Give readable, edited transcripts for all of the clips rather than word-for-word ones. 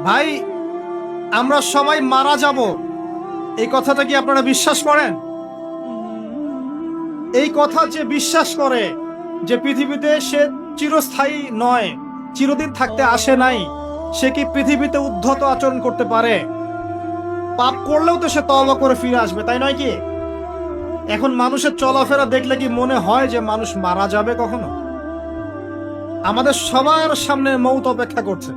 ভাই, আমরা সবাই মারা যাব, এই কথাটা কি আপনারা বিশ্বাস করেন? এই কথা যে বিশ্বাস করে যে পৃথিবীতে সে চিরস্থায়ী নয়, চিরদিন থাকতে আসে নাই, সে কি পৃথিবীতে উদ্ধত আচরণ করতে পারে? পাপ করলেও তো সে তওবা করে ফিরে আসবে, তাই নয় কি? এখন মানুষের চলাফেরা দেখলে কি মনে হয় যে মানুষ মারা যাবে কখনো? আমাদের সবার সামনে মৌত অপেক্ষা করছে।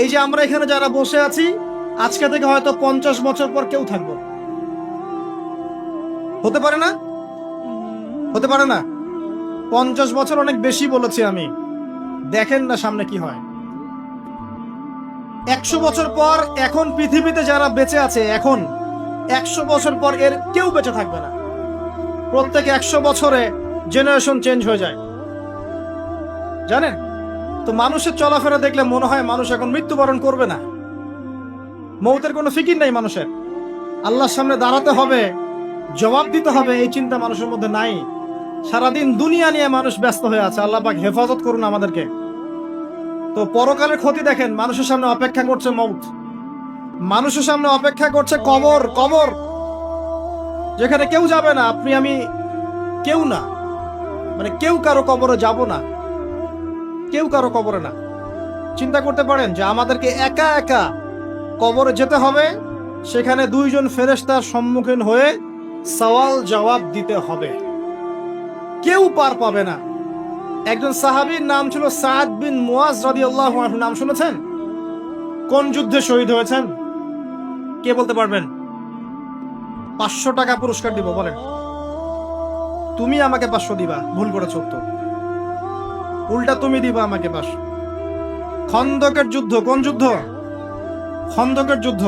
এই যে আমরা এখানে যারা বসে আছি, আজকে থেকে হয়তো 50 বছর পর কেউ থাকবো, হতে পারে না? হতে পারে না? 50 বছর অনেক বেশি বলেছি আমি। দেখেন না সামনে কি হয়। 100 বছর পর এখন পৃথিবীতে যারা বেঁচে আছে, এখন 100 বছর পর এর কেউ বেঁচে থাকবে না। প্রত্যেক 100 বছরে জেনারেশন চেঞ্জ হয়ে যায়, জানেন? তো মানুষের চলাফেরা দেখলে মনে হয় মানুষ এখন মৃত্যুবরণ করবে না। মৌতের কোনো ফিকির নেই মানুষের। আল্লাহর সামনে দাঁড়াতে হবে, জবাব দিতে হবে, এই চিন্তা মানুষের মধ্যে নাই। সারাদিন দুনিয়া নিয়ে মানুষ ব্যস্ত হয়ে আছে। আল্লাহ পাক হেফাজত করুন আমাদেরকে। তো পরকালের ক্ষতি দেখেন, মানুষের সামনে অপেক্ষা করছে মৌত, মানুষের সামনে অপেক্ষা করছে কবর। কবর যেখানে কেউ যাবে না, আপনি আমি কেউ না, মানে কেউ কারো কবরে যাব না, কেউ কারো কবরে না। চিন্তা করতে পারেন যে আমাদেরকে একা একা কবরে যেতে হবে, সেখানে দুইজন ফেরেশতার সম্মুখীন হয়ে সওয়াল জবাব দিতে হবে, কেউ পার পাবে না। একজন সাহাবীর নাম ছিল সাদ বিন মুয়াজ রাদিয়াল্লাহু আনহু, নাম শুনেছেন? কোন যুদ্ধে শহীদ হয়েছেন কে বলতে পারবেন? 500 টাকা পুরস্কার দিব, বলেন। তুমি আমাকে 500 দিবা, ভুল করেছো তো, উল্টা তুমি দিবা আমাকে 500। খন্দকের যুদ্ধ, কোন যুদ্ধ? খন্দকের যুদ্ধ।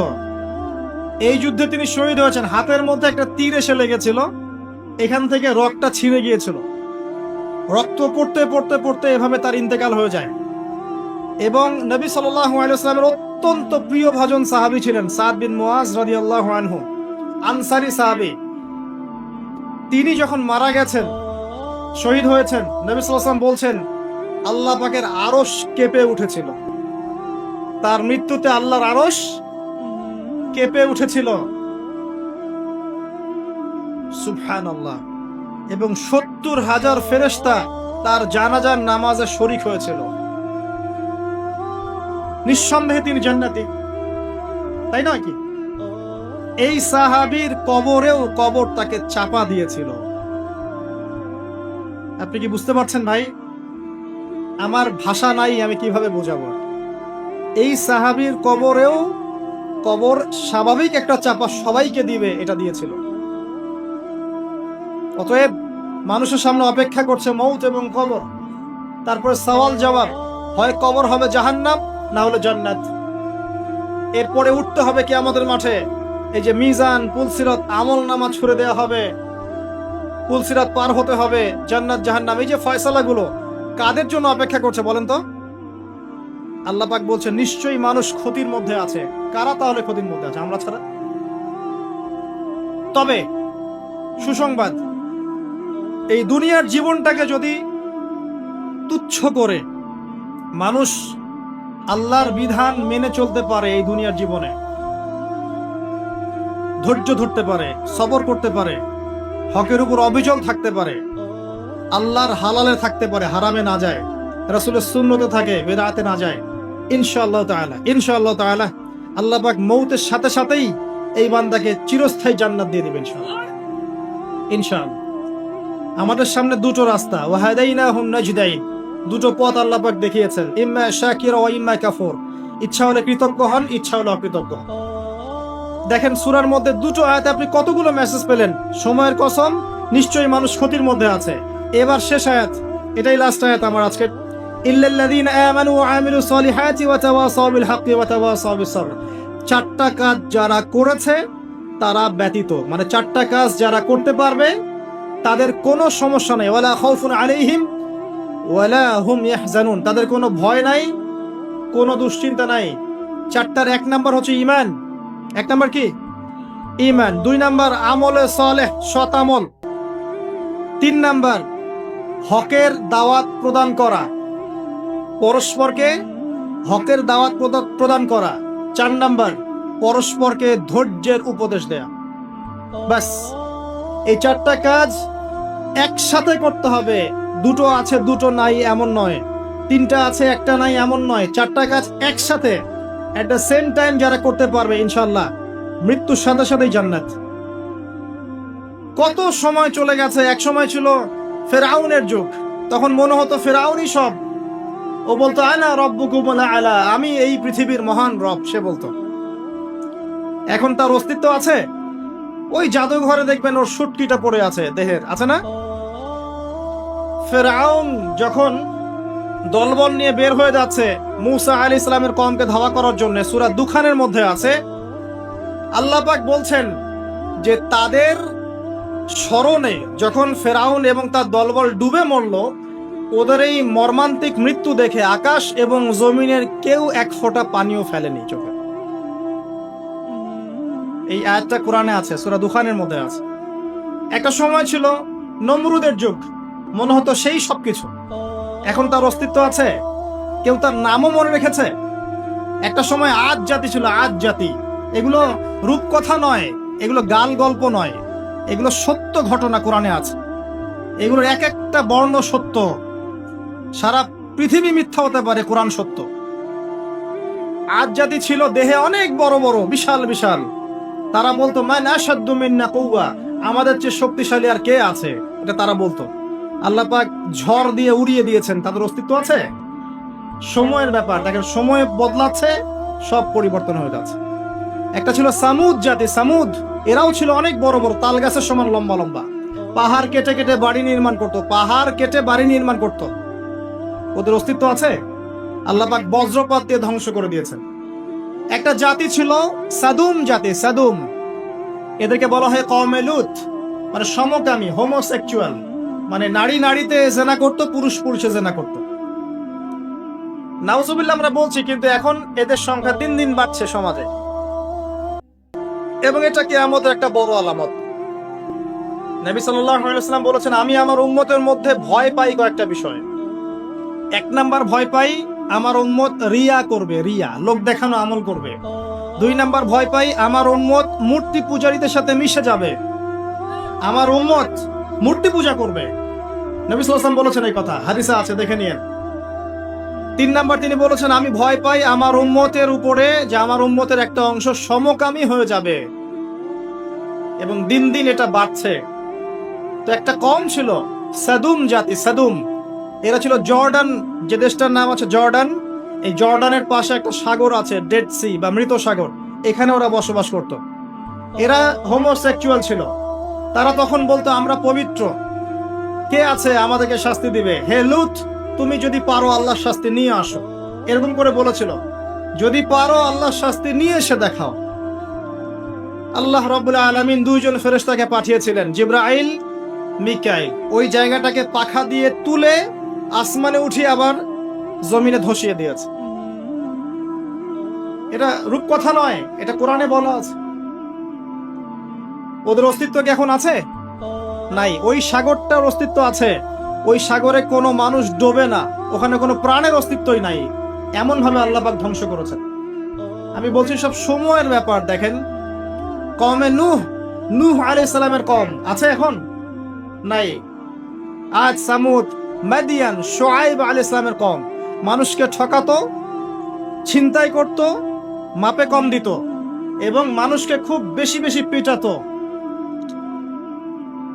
এই যুদ্ধে তিনি শহীদ হয়েছেন। হাতের মধ্যে একটা তীর এসে লেগেছিল, এখান থেকে রক্তটা ছিঁড়ে গিয়েছিল। রক্ত পড়তে পড়তে পড়তে এভাবে তার ইন্তেকাল হয়ে যায়। এবং নবী সাল্লাল্লাহু আলাইহি ওয়াসাল্লামের অত্যন্ত প্রিয় ভাজন সাহাবী ছিলেন সাদ বিন মুয়াজ রাদিয়াল্লাহু আনহু, আনসারী সাহাবী। তিনি যখন মারা গেছেন, শহীদ হয়েছেন, নবী সাল্লাল্লাহু আলাইহি ওয়াসাল্লাম বলছেন আল্লাহ পাকের আরশ কেঁপে উঠেছিল। তার মৃত্যুতে আল্লাহর আরশ কেঁপে উঠেছিল, সুবহানাল্লাহ। এবং 70,000 ফেরেশতা তার জানাজার নামাজে শরীক হয়েছিল। নিঃসন্দেহে তিনি জান্নাতি, তাই নয় কি? এই সাহাবীর কবরেও কবর তাকে চাপা দিয়েছিল। আপনি কি বুঝতে পারছেন ভাই? আমার ভাষা নাই, আমি কিভাবে বোঝাবো। এই সাহাবীর কবরেও কবর স্বাভাবিক একটা চাপা সবাইকে দিবে, এটা দিয়েছিল। অতএব মানুষের সামনে অপেক্ষা করছে মৌত এবং কবর, তারপরে সওয়াল জবাব। হয় কবর হবে জাহান্নাম, না হলে জান্নাত। এরপরে উঠতে হবে কিয়ামতের মাঠে। এই যে মিজান, পুলসিরাত, আমল নামা ছুড়ে দেওয়া হবে, পুলসিরাত পার হতে হবে, জান্নাত জাহান্নাম, এই যে ফয়সালাগুলো কাদের জন্য অপেক্ষা করছে বলেন তো? আল্লাহ পাক বলছে নিশ্চয়ই মানুষ ক্ষতির মধ্যে আছে। কারা তাহলে ক্ষতির মধ্যে আছে? আমরা ছাড়া। তবে সুসংবাদ, এই দুনিয়ার জীবনটাকে যদি তুচ্ছ করে মানুষ আল্লাহর বিধান মেনে চলতে পারে, এই দুনিয়ার জীবনে ধৈর্য ধরতে পারে, সবর করতে পারে, হকের উপর অবিচল থাকতে পারে, আল্লাহর হালালে থাকতে পারে, হারামে না যায়, রাসূলের সুন্নতে থাকে, বেদাতে না যায়, ইনশাআল্লাহ তাআলা ইনশাআল্লাহ তাআলা আল্লাহ পাক মৌতের সাথে সাথেই এই বান্দাকে চিরস্থায়ী জান্নাত দিয়ে দিবেন ইনশাআল্লাহ। ইনশাআল্লাহ। আমাদের সামনে দুটো রাস্তা, ওয়াহাদাইনাহুম নাজদাইন, দুটো পথ আল্লাহ পাক দেখিয়েছেন, ইম্মা শাকিরা ওয়া ইম্মা কাফুর। ইচ্ছা হলে কৃতজ্ঞ হন, ইচ্ছা হলে অকৃতজ্ঞ হন। দেখেন সূরার মধ্যে দুটো আয়াতে আপনি কতগুলো মেসেজ পেলেন। সময়ের কসম, নিশ্চয়ই মানুষ ক্ষতির মধ্যে আছে। এবার শেষ আয়াত, এটাই লাস্ট আয়াত আমার আজকে। ইল্লাল্লাযীনা আমানু ওয়া আমিলুস সলিহাতি ওয়া তাওয়াসাউ বিল হাক্কি ওয়া তাওয়াসাউ বিস সবর। চারটা কাজ যারা করেছে তারা ব্যতীত, মানে চারটা কাজ যারা করতে পারবে তাদের কোনো সমস্যা নেই। ওয়ালা খাউফুন আলাইহিম ওয়ালা হুম ইয়াহজানুন, তাদের কোনো ভয় নাই, কোনো দুশ্চিন্তা নাই। চারটার 1 নাম্বার হচ্ছে ঈমান। 1 নাম্বার কি? ঈমান। 2 নাম্বার আমলে সালেহ, সৎ আমল। 3 নাম্বার হকের দাওয়াত প্রদান করা, পরস্পরকে হকের দাওয়াত প্রদান করা, 4 নাম্বার পরস্পরকে ধৈর্যের উপদেশ দেয়া। ব্যাস, এই 4টা কাজ একসাথে করতে হবে। দুটো আছে দুটো নাই এমন নয়, 3টা আছে একটা নাই এমন নয়, 4টা কাজ একসাথে এট দ্য সেম টাইম যারা করতে পারবে ইনশাল্লাহ মৃত্যুর সাথে সাথেই জান্নাত। কত সময় চলে গেছে। এক সময় ছিল ফেরাউনের যুগ, তখন মনে হতো ফেরাউনই সব। ও বলতো আনা রব্বুকুমুল আলা, আমি এই পৃথিবীর মহান রব, সে বলতো। এখন তার অস্তিত্ব আছে? ওই জাদুঘরে দেখবেন ওর সুটকিটা পড়ে আছে দেহের, আছে না? ফেরাউন যখন দলবল নিয়ে বের হয়ে যাচ্ছে মূসা আলাইহিস সালামের কওমকে ধাওয়া করার জন্য, সূরা দুখানের মধ্যে আছে, আল্লাহ পাক বলছেন যে তাদের স্মরণে যখন ফেরাউন এবং তার দলবল ডুবে মরল, ওদের এই মর্মান্তিক মৃত্যু দেখে আকাশ এবং জমিনের কেউ এক ফোঁটা পানিও ফেলেনি চোখে। এই আয়াতটা কোরআনে আছে, সূরা দুখানের মধ্যে আছে। একটা সময় ছিল নমরুদের যুগ, মনে হতো সেই সবকিছু। এখন তার অস্তিত্ব আছে? কেউ তার নামও মনে রেখেছে? একটা সময় আদ জাতি ছিল, আদ জাতি। এগুলো রূপকথা নয়, এগুলো গাল গল্প নয়, এগুলো সত্য ঘটনা কোরআনে আছে। এগুলোর এক একটা বর্ণ সত্য। সারা পৃথিবী মিথ্যা হতে পারে, কোরআন সত্য। আদ জাতি ছিল দেহে অনেক বড় বড়, বিশাল বিশাল। তারা বলতো মান আশাদ্দু মিন্না কুওয়া, আমাদের চেয়ে শক্তিশালী আর কে আছে, এটা তারা বলতো। আল্লাহ পাক ঝড় দিয়ে উড়িয়ে দিয়েছেন, তাদের অস্তিত্ব আছে? সময়ের ব্যাপার, দেখেন সময় বদলাচ্ছে, সব পরিবর্তন হয়ে যাচ্ছে। একটা ছিল সামুদ জাতি, সামুদ, এরাও ছিল অনেক বড় বড়, তাল গাছের সমান লম্বা লম্বা। পাহাড় কেটে কেটে বাড়ি নির্মাণ করতো, পাহাড় কেটে বাড়ি নির্মাণ করতো। ওদের অস্তিত্ব আছে? আল্লাহ পাক বজ্রপাত দিয়ে ধ্বংস করে দিয়েছেন। একটা জাতি ছিল সাদুম জাতি, সাদুম, এদেরকে বলা হয় কওমে লূত, মানে সমকামী, হোমোসেক্সুয়াল, মানে নারী নারীতে জেনা করতো, পুরুষ পুরুষে জেনা করতো। নাউজুবিল্লাহ আমরা বলছি, কিন্তু এখন এদের সংখ্যা দিন দিন বাড়ছে সমাজে, এবং এটা কিয়ামতের একটা বড় আলামত। নবী সাল্লাল্লাহু আলাইহি ওয়াসাল্লাম বলেছেন, আমি আমার উম্মতের মধ্যে ভয় পাই কয়েকটা বিষয়। 1 নাম্বার ভয় পাই আমার উম্মত রিয়া করবে, রিয়া, লোক দেখানো আমল করবে। 2 নাম্বার ভয় পাই আমার উম্মত মূর্তি পূজারীদের সাথে মিশে যাবে, আমার উম্মত মূর্তি পূজা করবে। নবী সাল্লাল্লাহু আলাইহি ওয়াসাল্লাম বলেছেন এই কথা, হাদিসে আছে, দেখে নিন। 3 নাম্বার তিনি বলেছেন, আমি ভয় পাই আমার উম্মতের উপরে যে আমার উম্মতের একটা অংশ সমকামী হয়ে যাবে, এবং দিন দিন এটা বাড়ছে। তো একটা কম ছিল সাদুম জাতি, সাদুম, এরা ছিল জর্ডান, যে দেশটার নাম আছে জর্ডান, এই জর্ডানের পাশে একটা সাগর আছে, ডেড সি বা মৃত সাগর, এখানে ওরা বসবাস করত। এরা হোমোসেক্সুয়াল ছিল। তারা তখন বলতো আমরা পবিত্র, কে আছে আমাদেরকে শাস্তি দিবে, হে লূত তুমি যদি পারো আল্লাহর শাস্তি নিয়ে আসো, এরকম করে বলেছিল। যদি পারো আল্লাহর শাস্তি নিয়ে এসে দেখাও। আল্লাহ রাব্বুল আলামিন 2 জন ফেরেশতাকে পাঠিয়েছিলেন, জিবরাইল, মিকাইল। ওই জায়গাটাকে পাখা দিয়ে তুলে আসমানে উঠিয়ে আবার জমিনে ধসিয়ে দিয়েছে। এটা রূপকথা নয়, এটা কোরআনে বলা আছে। ওদের অস্তিত্ব কি এখন আছে? নাই। ওই সাগরটার অস্তিত্ব আছে, ওই সাগরে কোনো মানুষ ডোবে না, ওখানে কোনো প্রাণের অস্তিত্বই নাই, এমন ভাবে আল্লাহ পাক ধ্বংস করেছেন। আমি বলছি সব সময়ের ব্যাপার। দেখেন কওমে নূহ, নূহ আলাইহিস সালামের কওম আছে এখন? নাই। আজ সামুদ, মাদিয়ান, শুআইব আলাইহিস সালামের কওম মানুষকে ঠকাতো, ছিনতাই করত, মাপে কম দিত, এবং মানুষকে খুব বেশি বেশি পিটাতো,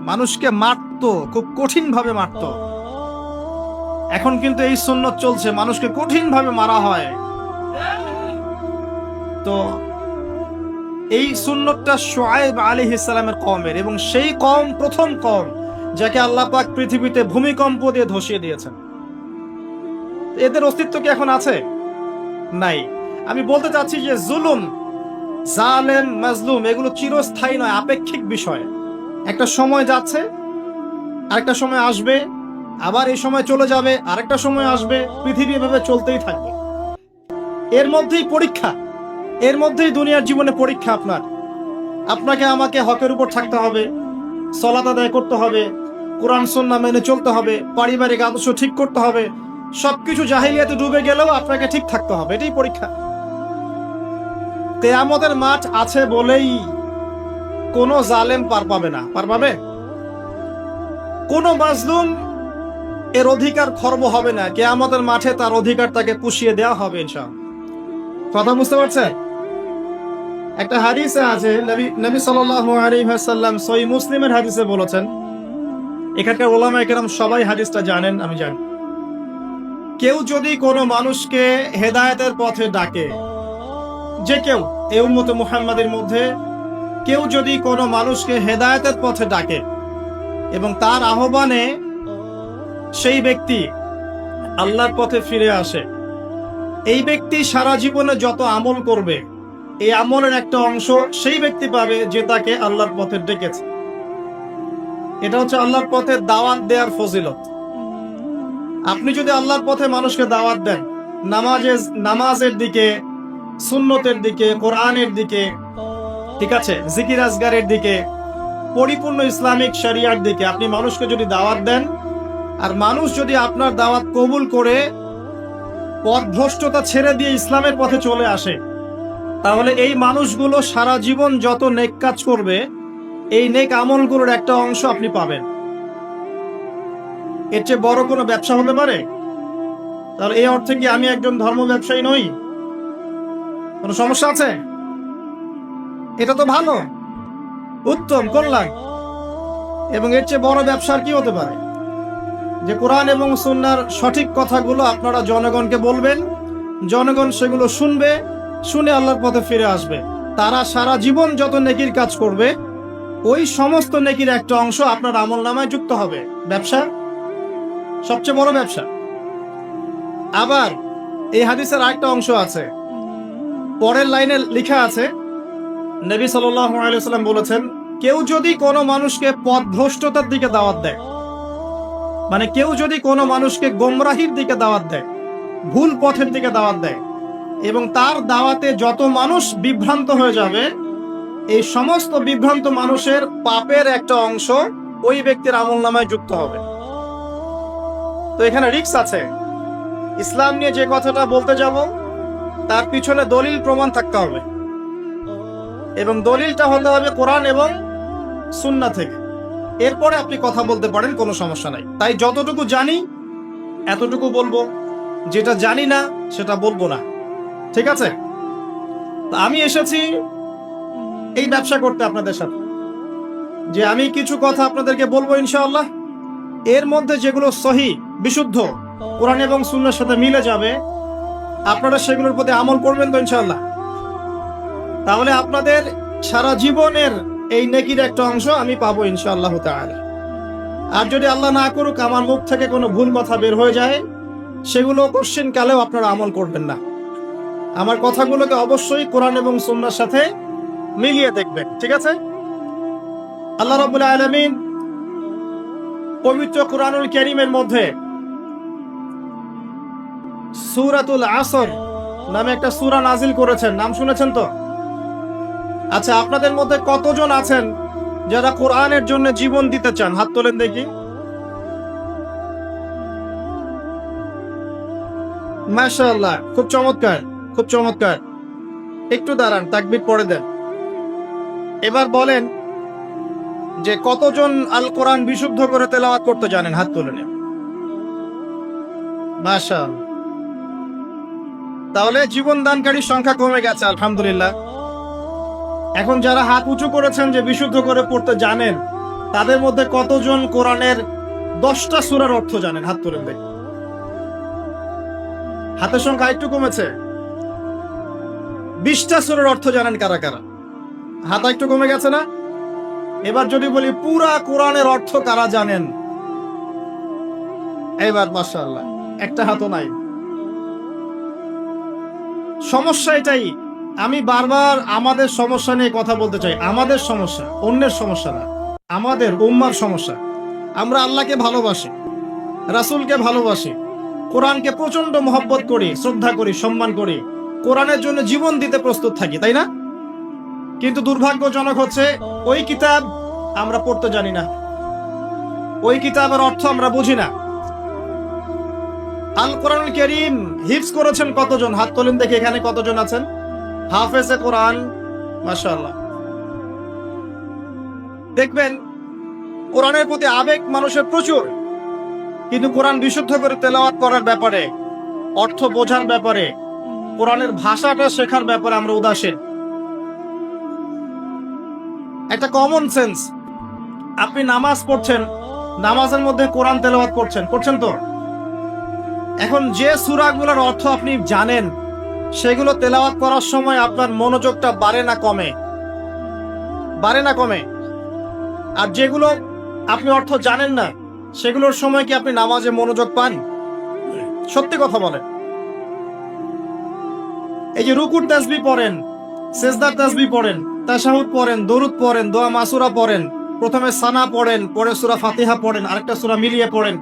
মানুষকে মারতো, খুব কঠিন ভাবে মারতো। এখন কিন্তু এই সুন্নত চলছে, মানুষকে কঠিন ভাবে মারা হয়। তো এই সুন্নতটা শুআইব আলাইহিস সালামের কওমের, এবং সেই কওম প্রথম কওম যাকে আল্লাহ পাক পৃথিবীতে ভূমিকম্প দিয়ে ধসিয়ে দিয়েছেন। এদের অস্তিত্ব কি এখন আছে? নাই। আমি বলতে চাচ্ছি যে জুলুম, জালেম, মাজলুম এগুলো চিরস্থায়ী নয়, আপেক্ষিক বিষয়। একটা সময় যাচ্ছে, আরেকটা সময় আসবে, আবার এই সময় চলে যাবে, আরেকটা সময় আসবে, পৃথিবী এভাবে চলতেই থাকবে। এর মধ্যেই পরীক্ষা, এর মধ্যেই দুনিয়ার জীবনে পরীক্ষা। আপনাকে আমাকে হকের উপর থাকতে হবে, সালাত আদায় করতে হবে, কোরআন সুন্নাহ মেনে চলতে হবে, পারিবারিক আদর্শ ঠিক করতে হবে, সবকিছু জাহিলিয়াতে ডুবে গেলেও আপনাকে ঠিক থাকতে হবে, এটাই পরীক্ষা। কিয়ামতের মাঠ আছে বলেই কোনো জালেম পার পাবে না। পার পাবে? কোনো মাজলুম এর অধিকার খর্ব হবে না। কিয়ামতের মাঠে তার অধিকার তাকে পুষিয়ে দেওয়া হবে ইনশাআল্লাহ। কথা বুঝতে পারছেন? একটা হাদিসে আছে, নবী সাল্লাল্লাহু আলাইহি ওয়াসাল্লাম সহিহ মুসলিমের হাদিসে বলেছেন, এখানকার উলামায়ে কেরাম সবাই হাদিসটা জানেন, আমি জানি, কেউ যদি কোনো মানুষকে হেদায়েতের পথে ডাকে, যে কেউ এই উম্মতে মুহাম্মাদের মধ্যে কেউ যদি কোনো মানুষকে হেদায়েতের পথে ডাকে এবং তার আহ্বানে সেই ব্যক্তি আল্লাহর পথে ফিরে আসে, এই ব্যক্তি সারা জীবনে যত আমল করবে এই আমলের একটা অংশ সেই ব্যক্তি পাবে যে তাকে আল্লাহর পথে ডেকেছে। এটা হচ্ছে আল্লাহর পথে দাওয়াত দেওয়ার ফজিলত। আপনি যদি আল্লাহর পথে মানুষকে দাওয়াত দেন, নামাজের দিকে, সুন্নতের দিকে, কোরআনের দিকে, ঠিক আছে, জিকির আজগারের দিকে, পরিপূর্ণ ইসলামিক শরিয়ার দিকে আপনি মানুষকে যদি দাওয়াত দেন, আর মানুষ যদি আপনার দাওয়াত কবুল করে পথভ্রষ্টতা ছেড়ে দিয়ে ইসলামের পথে চলে আসে, তাহলে এই মানুষগুলো সারা জীবন যত নেক কাজ করবে এই নেক আমলগুলোর একটা অংশ আপনি পাবেন। এর চেয়ে বড় কোনো ব্যবসা হতে পারে? তাহলে এই অর্থে কি আমি একজন ধর্ম ব্যবসায়ী নই? কোনো সমস্যা আছে? এটা তো ভালো, উত্তম, কল্যাণ। এবং এর চেয়ে বড় ব্যবসার কি হতে পারে? যে কোরআন এবং সুন্নাহর সঠিক কথাগুলো আপনারা জনগণকে বলবেন, জনগণ সেগুলো শুনবে, শুনে আল্লাহর পথে ফিরে আসবে। তারা সারা জীবন যত নেকির কাজ করবে ওই সমস্ত নেকির একটা অংশ আপনার আমলনামায় যুক্ত হবে। ব্যবসা, সবচেয়ে বড় ব্যবসা। আবার এই হাদিসের আরেকটা অংশ আছে, পরের লাইনে লেখা আছে, নবী সাল্লাল্লাহু আলাইহি ওয়াসাল্লাম বলেছেন, কেউ যদি কোনো মানুষকে পথভ্রষ্টতার দিকে দাওয়াত দেয়, মানে কেউ যদি কোনো মানুষকে গোমরাহির দিকে দাওয়াত দেয়, ভুল পথের দিকে দাওয়াত দেয়, এবং তার দাওয়াতে যত মানুষ বিভ্রান্ত হয়ে যাবে এই সমস্ত বিভ্রান্ত মানুষের পাপের একটা অংশ ওই ব্যক্তির আমলনামায় যুক্ত হবে। তো এখানে রিস্ক আছে। ইসলাম নিয়ে যে কথাটা বলতে যাব তার পিছনে দলিল প্রমাণ থাকতে হবে, এবং দলিলটা হতে হবে কোরআন এবং সুন্নাহ থেকে। এরপরে আপনি কথা বলতে পারেন, কোনো সমস্যা নাই। তাই যতটুকু জানি এতটুকু বলবো, যেটা জানি না সেটা বলবো না, ঠিক আছে? আমি এসেছি এই ব্যবসা করতে আপনাদের সাথে, যে আমি কিছু কথা আপনাদেরকে বলবো ইনশাআল্লাহ, এর মধ্যে যেগুলো সহি, বিশুদ্ধ, কোরআন এবং সুন্নাহর সাথে মিলে যাবে, আপনারা সেগুলোর প্রতি আমল করবেন তো ইনশাআল্লাহ। তাহলে আপনাদের সারা জীবনের এই নেকির একটা অংশ আমি পাবো ইনশাআল্লাহ তাআলা। আর যদি আল্লাহ না করুক আমার মুখ থেকে কোনো ভুল কথা বের হয়ে যায়, সেগুলো কোশ্চেন কালেও আপনারা আমল করবেন না। আমার কথাগুলোকে অবশ্যই কোরআন এবং সুন্নাহর সাথে মিলিয়ে দেখবেন, ঠিক আছে? আল্লাহ রাব্বুল আলামিন পবিত্র কোরআনুল কারীমের মধ্যে সূরাতুল আসর নামে একটা সূরা নাজিল করেছেন, নাম শুনেছেন তো? আচ্ছা, আপনাদের মধ্যে কতজন আছেন যারা কোরআনের জন্য জীবন দিতে চান? হাত তোলেন দেখি। মাশাআল্লাহ, খুব চমৎকার, খুব চমৎকার। একটু দাঁড়ান, তাকবীর পড়ে দেন। এবার বলেন যে কতজন আল কোরআন বিশুদ্ধ করে তেলাওয়াত করতে জানেন? হাত তুলে নেন। মাশাআল্লাহ, তাহলে জীবন দানকারীর সংখ্যা কমে গেছে আলহামদুলিল্লাহ। এখন যারা হাত উঁচু করেছেন যে বিশুদ্ধ করে পড়তে জানেন, তাদের মধ্যে কতজন কোরআনের 10টা সূরার অর্থ জানেন? হাত তুলে দেন। হাতের সংখ্যা একটু কমেছে। 20টা সূরার অর্থ জানেন কারা কারা? হাত একটু কমে গেছে না? এবার যদি বলি পুরা কোরআনের অর্থ কারা জানেন? এবার মাশাআল্লাহ একটা হাতও নাই। সমস্যা এটাই, আমি বারবার আমাদের সমস্যা নিয়ে কথা বলতে চাই। আমাদের সমস্যা, অন্যের সমস্যা না, আমাদের উম্মার সমস্যা। আমরা আল্লাহকে ভালোবাসি, রাসূলকে ভালোবাসি, কোরআনকে প্রচন্ড মহব্বত করি, শ্রদ্ধা করি, সম্মান করি, কোরআনের জন্য জীবন দিতে প্রস্তুত থাকি, তাই না? কিন্তু দুর্ভাগ্যজনক হচ্ছে ওই কিতাব আমরা পড়তে জানি না, ওই কিতাবের অর্থ আমরা বুঝি না। আল কোরআনুল কারীম হিফজ করেছেন কতজন? হাত তোলেন দেখি, এখানে কতজন আছেন হাফেজে কোরআন? মাশাআল্লাহ। দেখবেন কোরআনের প্রতি আবেগ মানুষের প্রচুর, কিন্তু কোরআন বিশুদ্ধ করে তেলাওয়াত করার ব্যাপারে, অর্থ বোঝার ব্যাপারে, কোরআনের ভাষাটা শেখার ব্যাপারে আমরা উদাসীন। একটা কমন সেন্স, আপনি নামাজ পড়ছেন, নামাজের মধ্যে কোরআন তেলাওয়াত করছেন তো? এখন যে সূরাগুলোর অর্থ আপনি জানেন, সেগুলো তেলাওয়াত করার সময় আপনার মনোযোগটা বাড়ে না কমে? বাড়ে না কমে? আর যেগুলো আপনি অর্থ জানেন না, সেগুলোর সময় কি আপনি নামাজে মনোযোগ পান? সত্যি কথা বলেন। এই যে রুকুর তাসবিহ পড়েন, সেজদার তাসবিহ পড়েন, তাশাহুদ পড়েন, দরুদ পড়েন, দোয়া মাসুরা পড়েন, প্রথমে সানা পড়েন, পরে সূরা ফাতিহা পড়েন, আরেকটা সূরা মিলিয়ে পড়েন,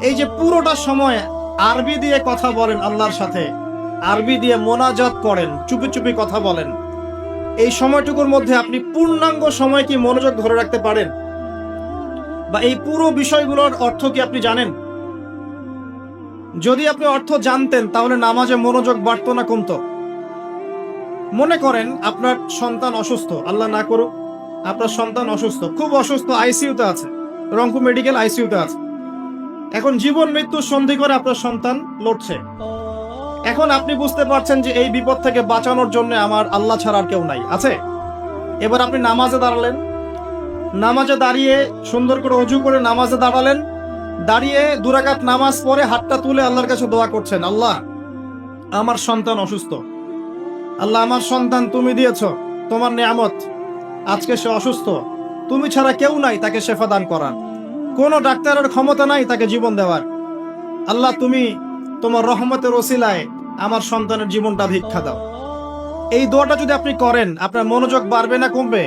এই যে পুরোটা সময় আরবি দিয়ে কথা বলেন আল্লাহর সাথে, আরবি দিয়ে মোনাজাত করেন, চুপি চুপি কথা বলেন, এই সময়টুকুর মধ্যে আপনি পূর্ণাঙ্গ সময় কি মনোযোগ ধরে রাখতে পারেন? বা এই পুরো বিষয়গুলোর অর্থ কি আপনি জানেন? যদি আপনি অর্থ জানতেন, তাহলে নামাজে মনোযোগ বাড়তো না কমতো? মনে করেন আপনার সন্তান অসুস্থ, আল্লাহ না করুক, আপনার সন্তান অসুস্থ, খুব অসুস্থ, আইসিইউতে আছে, রংপুর মেডিকেল আইসিইউতে আছে। এখন জীবন মৃত্যুর সন্ধি করে আপনার সন্তান লড়ছে। এখন আপনি বুঝতে পারছেন যে এই বিপদ থেকে বাঁচানোর জন্য আমার আল্লাহ ছাড়া আর কেউ নাই, আছে? এবার আপনি নামাজে দাঁড়ালেন, নামাজে দাঁড়িয়ে সুন্দর করে অজু করে নামাজে দাঁড়ালেন, দাঁড়িয়ে 2 রাকাত নামাজ পড়ে হাতটা তুলে আল্লাহর কাছে দোয়া করছেন, আল্লাহ আমার সন্তান অসুস্থ, আল্লাহ আমার সন্তান তুমি দিয়েছো, তোমার নিয়ামত, আজকে সে অসুস্থ, তুমি ছাড়া কেউ নাই তাকে শেফা দান করার, কোনো ডাক্তারের ক্ষমতা নাই তাকে জীবন দেওয়ার, আল্লাহ তুমি তোমার রহমতের ওসিলায় আমার সন্তানের জীবনটা ভিক্ষা দাও। এই দোয়াটা যদি আপনি করেন, আপনার মনোযোগ বাড়বে না কমবে?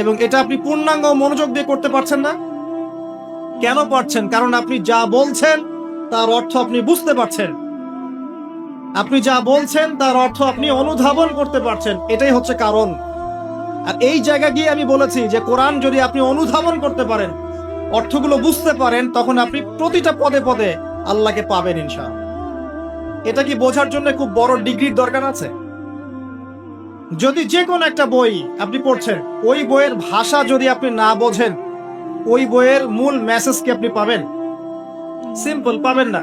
এবং এটা আপনি পূর্ণাঙ্গ মনোযোগ দিয়ে করতে পারছেন না। কেন পারছেন? কারণ আপনি যা বলছেন তার অর্থ আপনি বুঝতে পারছেন, আপনি যা বলছেন তার অর্থ আপনি অনুধাবন করতে পারছেন, এটাই হচ্ছে কারণ। আর এই জায়গা গিয়ে আমি বলেছি যে কোরআন যদি আপনি অনুধাবন করতে পারেন, অর্থগুলো বুঝতে পারেন, তখন আপনি প্রতিটা পদে পদে আল্লাহকে পাবেন ইনশাআল্লাহ। এটা কি বোঝার জন্য খুব বড় ডিগ্রির দরকার আছে? যদি যে কোনো একটা বই আপনি পড়ছেন, ওই বইয়ের ভাষা যদি আপনি না বোঝেন, ওই বইয়ের মূল মেসেজ কি আপনি পাবেন? সিম্পল, পাবেন না।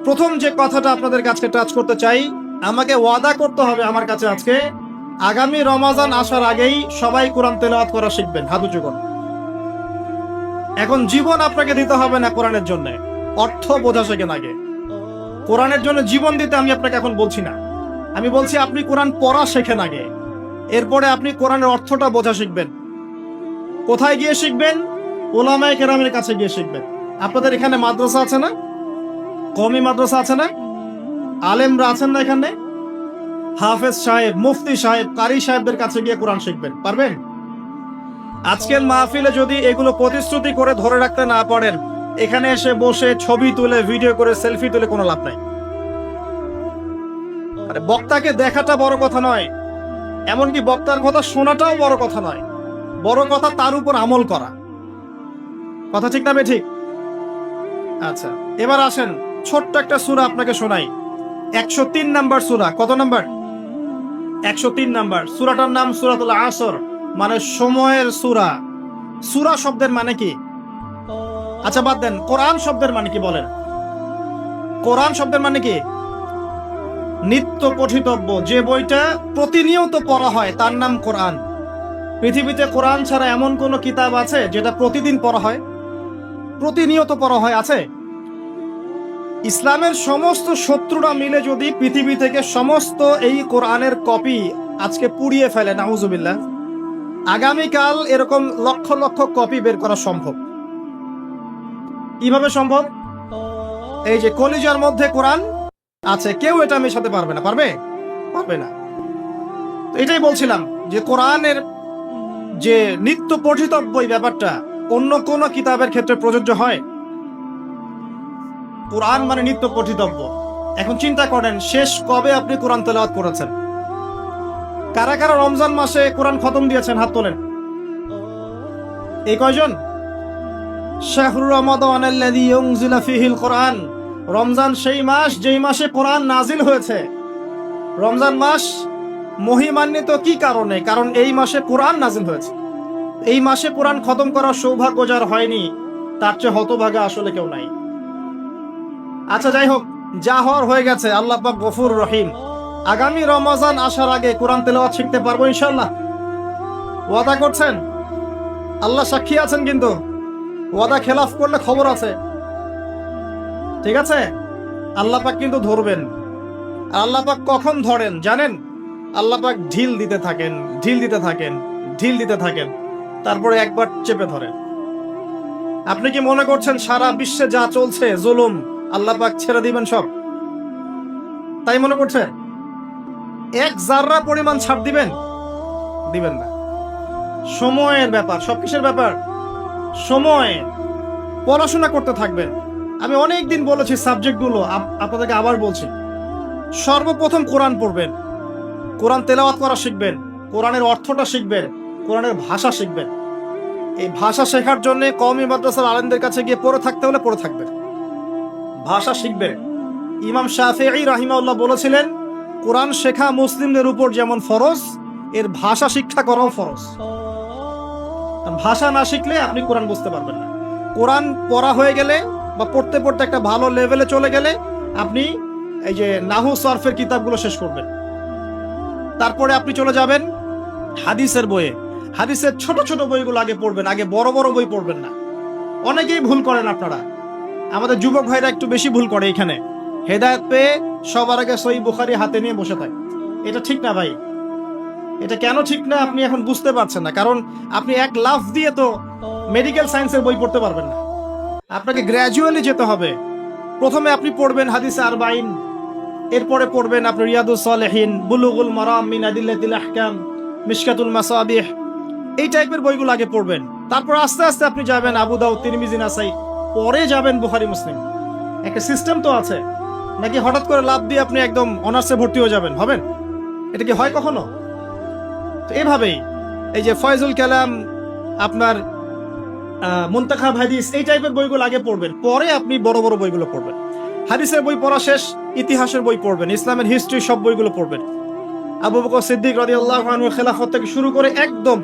প্রথম যে কথাটা আপনাদের কাছে টাচ করতে চাই, আমাকে ওয়াদা করতে হবে আমার কাছে আজকে, আগামী রমাজান আসার আগেই সবাই কোরআন তেলাওয়াত করা শিখবেন। হাত উঁচু করুন। এখন জীবন আপনাকে দিতে হবে না কোরআনের জন্য, অর্থ বোঝা শেখেন আগে। কোরআনের জন্য জীবন দিতে আমি আপনাকে এখন বলছি না, আমি বলছি আপনি কোরআন পড়া শেখেন আগে, এরপরে আপনি কোরআনের অর্থটা বোঝা শিখবেন। কোথায় গিয়ে শিখবেন? উলামায়ে কেরামের কাছে গিয়ে শিখবেন। আপনাদের এখানে মাদ্রাসা আছে না? কওমি মাদ্রাসা আছে না? আলেমরা আছেন না এখানে? হাফেজ সাহেব, মুফতি সাহেব, কারি সাহেবদের কাছে গিয়ে কোরআন শিখবেন, পারবেন? আজকের মাহফিলে যদি এগুলো প্রতিশ্রুতি করে ধরে রাখতে না পারেন, এখানে এসে বসে ছবি তুলে, ভিডিও করে, সেলফি তুলে কোনো লাভ নাই। আরে বক্তাকে দেখাটা বড় কথা নয়, এমনকি বক্তার কথা শোনাটাও বড় কথা নয়, বড় কথা তার উপর আমল করা। কথা ঠিক না বেঠিক? আচ্ছা, এবার আসেন ছোট্ট একটা সূরা আপনাকে শোনাই। 103 নাম্বার সূরা। কত নাম্বার? 103 নাম্বার। সূরাটার নাম সূরাতুল আসর, মানে সময়ের সূরা। সূরা শব্দের মানে কি? আচ্ছা বাদ দেন, কোরআন শব্দের মানে কি বলেন? কোরআন শব্দের মানে কি? নিত্য পঠিতব্য, যে বইটা প্রতিনিয়ত পড়া হয় তার নাম কোরআন। পৃথিবীতে কোরআন ছাড়া এমন কোন কিতাব আছে যেটা প্রতিদিন পড়া হয়, প্রতিনিয়ত পড়া হয়? আছে? ইসলামের সমস্ত শত্রুরা মিলে যদি পৃথিবী থেকে সমস্ত এই কোরআনের কপি আজকে পুড়িয়ে ফেলে, নাউজুবিল্লাহ, আগামীকাল এরকম লক্ষ লক্ষ কপি বের করা সম্ভব। কিভাবে সম্ভব? এই যে কলিজার মধ্যে কোরআন আছে, কেউ এটা মেশাতে পারবে না। পারবে? পারবে না। এটাই বলছিলাম যে কোরআনের যে নিত্য পঠিতব্য ব্যাপারটা অন্য কোন কিতাবের ক্ষেত্রে প্রযোজ্য হয়? কোরআন মানে নিত্য পঠিতব্য। এখন চিন্তা করেন, শেষ কবে আপনি কোরআন তেলাওয়াত করেছেন? কারা কারা রমজান মাসে কোরআন খতম দিয়েছেন? হাত তোলেন। এই কয়জন? শাহরু রমাদানাল্লাযী উনজিলা ফীহিল কোরআন, রমজান সেই মাস যেই মাসে কোরআন নাজিল হয়েছে। রমজান মাস মহিমান্বিত কি কারণে? কারণ এই মাসে কোরআন নাজিল হয়েছে। এই মাসে কোরআন খতম করার সৌভাগ্য যার হয়নি, তার চেয়ে হতভাগা আসলে কেউ নাই। আচ্ছা, যাই হোক, যা হওয়ার হয়ে গেছে। আল্লাহ পাক গফুর রহিম। আগামী রমজান আসার আগে কোরআন তেলাওয়াত শিখতে পারবো ইনশাআল্লাহ? ওয়াদা করছেন? আল্লাহ সাক্ষী আছেন, কিন্তু ওয়াদা খেলাফ করলে খবর আছে। ঠিক আছে? আল্লাহ পাক কিন্তু ধরবেন। আর আল্লাহ পাক কখন ধরেন জানেন? আল্লাহ পাক ঢিল দিতে থাকেন, ঢিল দিতে থাকেন, ঢিল দিতে থাকেন, তারপরে একবার চেপে ধরেন। আপনি কি মনে করছেন সারা বিশ্বে যা চলছে জুলুম আল্লাহ পাক ছেড়ে দিবেন সব? তাই মনে করছেন? এক জাররা পরিমাণ ছাড় দিবেন? দিবেন না। সময়ের ব্যাপার। সব কিসের ব্যাপার? সময়। পড়াশোনা করতে থাকবেন। আমি অনেক দিন বলেছি সাবজেক্টগুলো, আপনাদেরকে আবার বলছি। সর্বপ্রথম কোরআন পড়বেন, কোরআন তেলাওয়াত করা শিখবেন, কোরআনের অর্থটা শিখবেন, কোরআনের ভাষা শিখবেন। এই ভাষা শেখার জন্য কওমি মাদ্রাসার আলেমদের কাছে গিয়ে পড়ে থাকতে হলে পড়ে থাকবেন, ভাষা শিখবেন। ইমাম শাফিঈ রাহিমাহুল্লাহ বলেছিলেন, কোরআন শেখা মুসলিমদের উপর যেমন ফরজ, এর ভাষা শিক্ষা করাও ফরজ। ভাষা না শিখলে আপনি কোরআন বুঝতে পারবেন না। কোরআন পড়া হয়ে গেলে বা পড়তে পড়তে একটা ভালো লেভেলে চলে গেলে আপনি এই যে নাহু সরফের কিতাবগুলো শেষ করবেন। তারপরে আপনি চলে যাবেন হাদিসের বইয়ে। হাদিসের ছোট ছোট বইগুলো আগে পড়বেন, আগে বড় বড় বই পড়বেন না। অনেকেই ভুল করেন আপনারা, আমাদের যুবক ভাইরা একটু বেশি ভুল করে এখানে। হেদায়েত পেয়ে সবার আগে সহিহ বুখারী হাতে নিয়ে বসে থাকে। এটা ঠিক না ভাই। এটা কেন ঠিক না আপনি এখন বুঝতে পারছেন না, কারণ আপনি এক লাফ দিয়ে তো মেডিকেল সায়েন্সের বই পড়তে পারবেন না। আপনাকে গ্র্যাজুয়ালি যেতে হবে। প্রথমে আপনি পড়বেন হাদিসে আরবাইন, এরপরে পড়বেন আপনি রিয়াদুস সালেহিন, বুলুগুল মারাম মিন আদিল্লাতিল আহকাম, মিশকাতুল মাসাবিহ, এই টাইপের বইগুলো আগে পড়বেন। তারপর আস্তে আস্তে আপনি যাবেন আবু দাউদ, তিরমিজি, নাসাই, পরে যাবেন বুখারী, মুসলিম। একটা সিস্টেম তো আছে। নাকি হঠাৎ করে লাভ দিয়ে আপনি একদম অনার্সে ভর্তি হয়ে যাবেন? হবেন? এটা কি হয় কখনো? তো এভাবেই এই যে ফয়জুল কালাম, আপনার মুনতাখাব হাদিস, এই টাইপের বইগুলো আগে পড়বেন, পরে আপনি বড় বড় বইগুলো পড়বেন। হাদিসের বই পড়া শেষ, ইতিহাসের বই পড়বেন, ইসলামের হিস্ট্রি সব বইগুলো পড়বেন। আবু বকর সিদ্দিক রাদিয়াল্লাহু আনহু খেলাফত থেকে শুরু করে একদম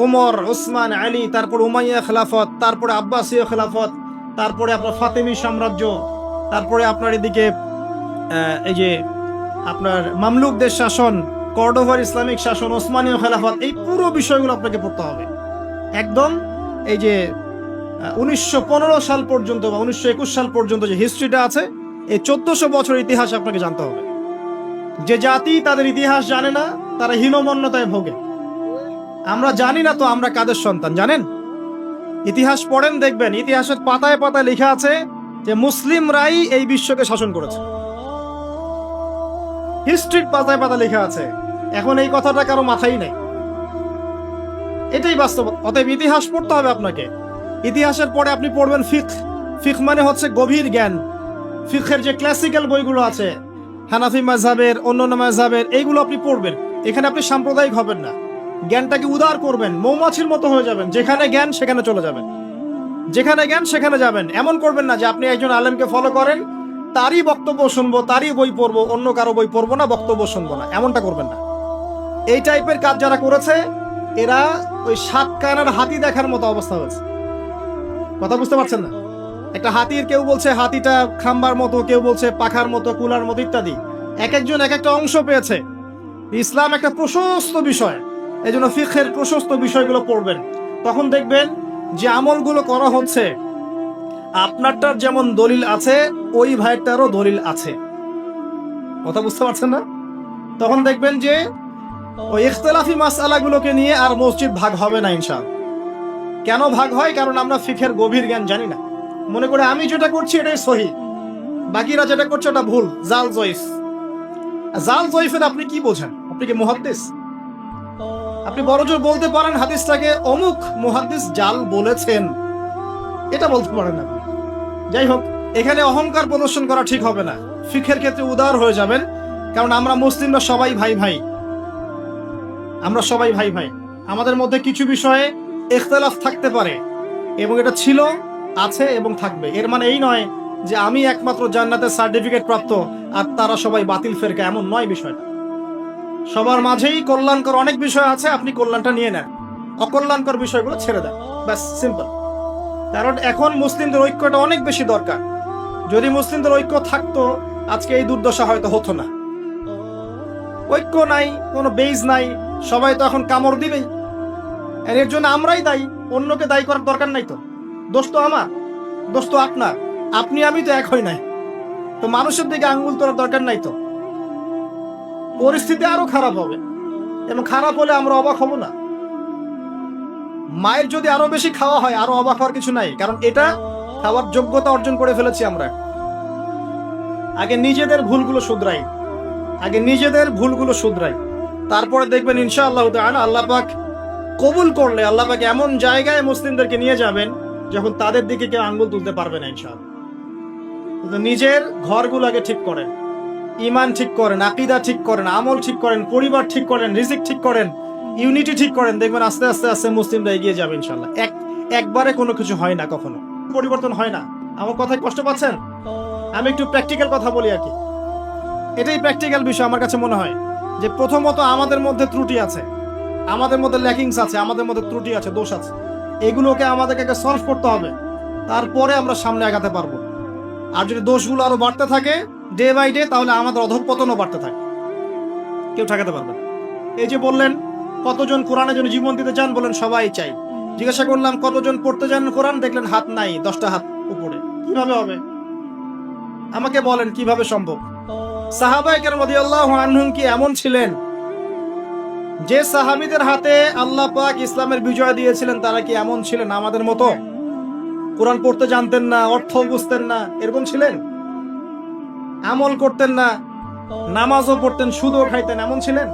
ওমর, ওসমান, আলী, তারপর উমাইয়া খেলাফত, তারপরে আব্বাসীয় খেলাফত, তারপরে আপনার ফাতেমি সাম্রাজ্য, তারপরে আপনার এদিকে এই যে আপনার মামলুকদের শাসন, কর্ডোভার ইসলামিক শাসন, ওসমানীয় খেলাফত, এই পুরো বিষয়গুলো আপনাকে পড়তে হবে। একদম এই যে 1915 সাল পর্যন্ত বা 1921 সাল পর্যন্ত যে হিস্ট্রিটা আছে, এই 1400 বছর ইতিহাস আপনাকে জানতে হবে। যে জাতি তাদের ইতিহাস জানে না, তারা হীনমন্যতায় ভোগে। আমরা জানি না তো আমরা কাদের সন্তান জানেন? ইতিহাস পড়েন, দেখবেন ইতিহাসের পাতায় পাতায় লেখা আছে যে মুসলিমরাই এই বিশ্বকে শাসন করেছে। হিস্ট্রির পাতায় পাতা লেখা আছে। এখন এই কথাটা কারো মাথায় নেই, এটাই বাস্তব। অতএব ইতিহাস পড়তে হবে আপনাকে। ইতিহাসের পরে আপনি পড়বেন ফিকহ। ফিকহ মানে হচ্ছে গভীর জ্ঞান। ফিকহের যে ক্লাসিক্যাল বইগুলো আছে, হানাফি মাযহাবের, অন্যান্য মাযহাবের, এইগুলো আপনি পড়বেন। এখানে আপনি সাম্প্রদায়িক হবেন না, জ্ঞানটাকে উদার করবেন, মৌমাছির মতো হয়ে যাবেন। যেখানে জ্ঞান সেখানে চলে যাবেন, যেখানে জ্ঞান সেখানে যাবেন। এমন করবেন না যে আপনি একজন আলেমকে ফলো করেন, তারই বক্তব্য শুনবো, তারই বই পড়বো, অন্য কারো বই পড়বো না, বক্তব্য শুনবো না, এমনটা করবেন না। এই টাইপের কাজ যারা করেছে, এরা ওই 7 কানার হাতি দেখার মতো অবস্থা হয়েছে। কথা বুঝতে পারছেন না? একটা হাতির, কেউ বলছে হাতিটা খাম্বার মতো, কেউ বলছে পাখার মতো, কুলার মতো, ইত্যাদি। এক একজন এক একটা অংশ পেয়েছে। ইসলাম একটা প্রশস্ত বিষয়, এই জন্য ফিকহের প্রশস্ত বিষয়গুলো পড়বেন। তখন দেখবেন যে আমলগুলো করা হচ্ছে, আপনারটার যেমন দলিল আছে, ওই ভাইটারও দলিল আছে। কথা বুঝতে পারছেন না? তখন দেখবেন যে ওই ইখতিলাফি মাসআলাগুলোকে নিয়ে আর মসজিদ ভাগ হবে না ইনশাআল্লাহ। কেন ভাগ হয়? কারণ আমরা ফিকহের গভীর জ্ঞান জানি না। মনে করে আমি যেটা করছি এটাই সহি, বাকিরা যেটা করছে ওটা ভুল। জাল জয়ীফ। জাল জয়ীফের আপনি কি বোঝেন? আপনি কি মুহাদ্দিস? আপনি বড়জোর বলতে পারেন হাদিসটাকে অমুক মুহাদ্দিস জাল বলেছেন, এটা বলতে পারেন আপনি। যাই হোক, এখানে অহংকার প্রদর্শন করা ঠিক হবে না। ফিকহের ক্ষেত্রে উদার হয়ে যাবেন, কারণ আমরা মুসলিমরা সবাই ভাই ভাই। আমরা সবাই ভাই ভাই। আমাদের মধ্যে কিছু বিষয়ে ইখতিলাফ থাকতে পারে, এবং এটা ছিল, আছে এবং থাকবে। এর মানে এই নয় যে আমি একমাত্র জান্নাতের সার্টিফিকেট প্রাপ্ত আর তারা সবাই বাতিল ফেরকা, এমন নয় বিষয়টা। সবার মাঝেই কল্যাণকর অনেক বিষয় আছে, আপনি কল্যাণটা নিয়ে নেন, অকল্যাণকর বিষয়গুলো ছেড়ে দেন, ব্যাস, সিম্পল। কারণ এখন মুসলিমদের ঐক্যটা অনেক বেশি দরকার। যদি মুসলিমদের ঐক্য থাকতো আজকে এই দুর্দশা হয়তো হতো না। ঐক্য নাই, কোনো বেজ নাই, সবাই তো এখন কামড় দিবেই। এর জন্য আমরাই দায়ী, অন্যকে দায়ী করার দরকার নাই তো। দোষ তো আমার, দোষ তো আপনার, আপনি আমি তো এক হই নাই, তো মানুষের দিকে আঙ্গুল তোলার দরকার নাই তো। পরিস্থিতি আরো খারাপ হবে, এবং খারাপ হলে আমরা অবাক হব না। মায়ের যদি আরো বেশি খাওয়া হয়, আরো অবাক হওয়ার কিছু নাই, কারণ এটা খাওয়ার যোগ্যতা অর্জন করে ফেলেছি আমরা। আগে নিজেদের ভুলগুলো শুধরাই, আগে নিজেদের ভুলগুলো শুধরাই, তারপরে দেখবেন ইনশাআল্লাহ তাআলা আল্লাহ পাক কবুল করলে আল্লাহ পাক এমন জায়গায় মুসলিমদেরকে নিয়ে যাবেন যখন তাদের দিকে কেউ আঙ্গুল তুলতে পারবে না ইনশাআল্লাহ। কিন্তু নিজের ঘরগুলো আগে ঠিক করেন, ঈমান ঠিক করেন, আকীদা ঠিক করেন, আমল ঠিক করেন, পরিবার ঠিক করেন, রিজিক ঠিক করেন, ইউনিটি ঠিক করেন, দেখবেন আস্তে আস্তে আস্তে মুসলিমরা এগিয়ে যাবে ইনশাআল্লাহ। একবারে কোনো কিছু হয় না, কখনো পরিবর্তন হয় না। আমার কথায় কষ্ট পাচ্ছেন? আমি একটু প্র্যাকটিক্যাল কথা বলি আর কি। এটাই প্র্যাকটিক্যাল বিষয় আমার কাছে মনে হয়, যে প্রথমত আমাদের মধ্যে ত্রুটি আছে, আমাদের মধ্যে ল্যাকিংস আছে, আমাদের মধ্যে ত্রুটি আছে, দোষ আছে, এগুলোকে আমাদেরকে সলভ করতে হবে, তারপরে আমরা সামনে আগাতে পারবো। আর যদি দোষগুলো আরো বাড়তে থাকে ডে বাই ডে, তাহলে আমাদের অধঃপতনও বাড়তে থাকে, কেউ ঠেকাতে পারবে না। এই যে বললেন কতজন কোরআনের জন্য জীবন দিতে চান, বলেন সবাই চাই। জিজ্ঞাসা করলাম কতজন পড়তে চান কোরআন, দেখলেন হাত নাই, 10টা হাত উপরে। কিভাবে হবে আমাকে বলেন, কিভাবে সম্ভব? সাহাবায়ে কেরাম রাদিয়াল্লাহু আনহুম কি এমন ছিলেন যে সাহাবীদের হাতে আল্লাহ পাক ইসলামের বিজয় দিয়েছিলেন? তারা কি এমন ছিলেন আমাদের মতো? কোরআন পড়তে জানতেন না, অর্থ বুঝতেন না, এরকম ছিলেন? আমল করতেন না, নামাজও পড়তেন, সুদও খাইতেন, এমন ছিলেন?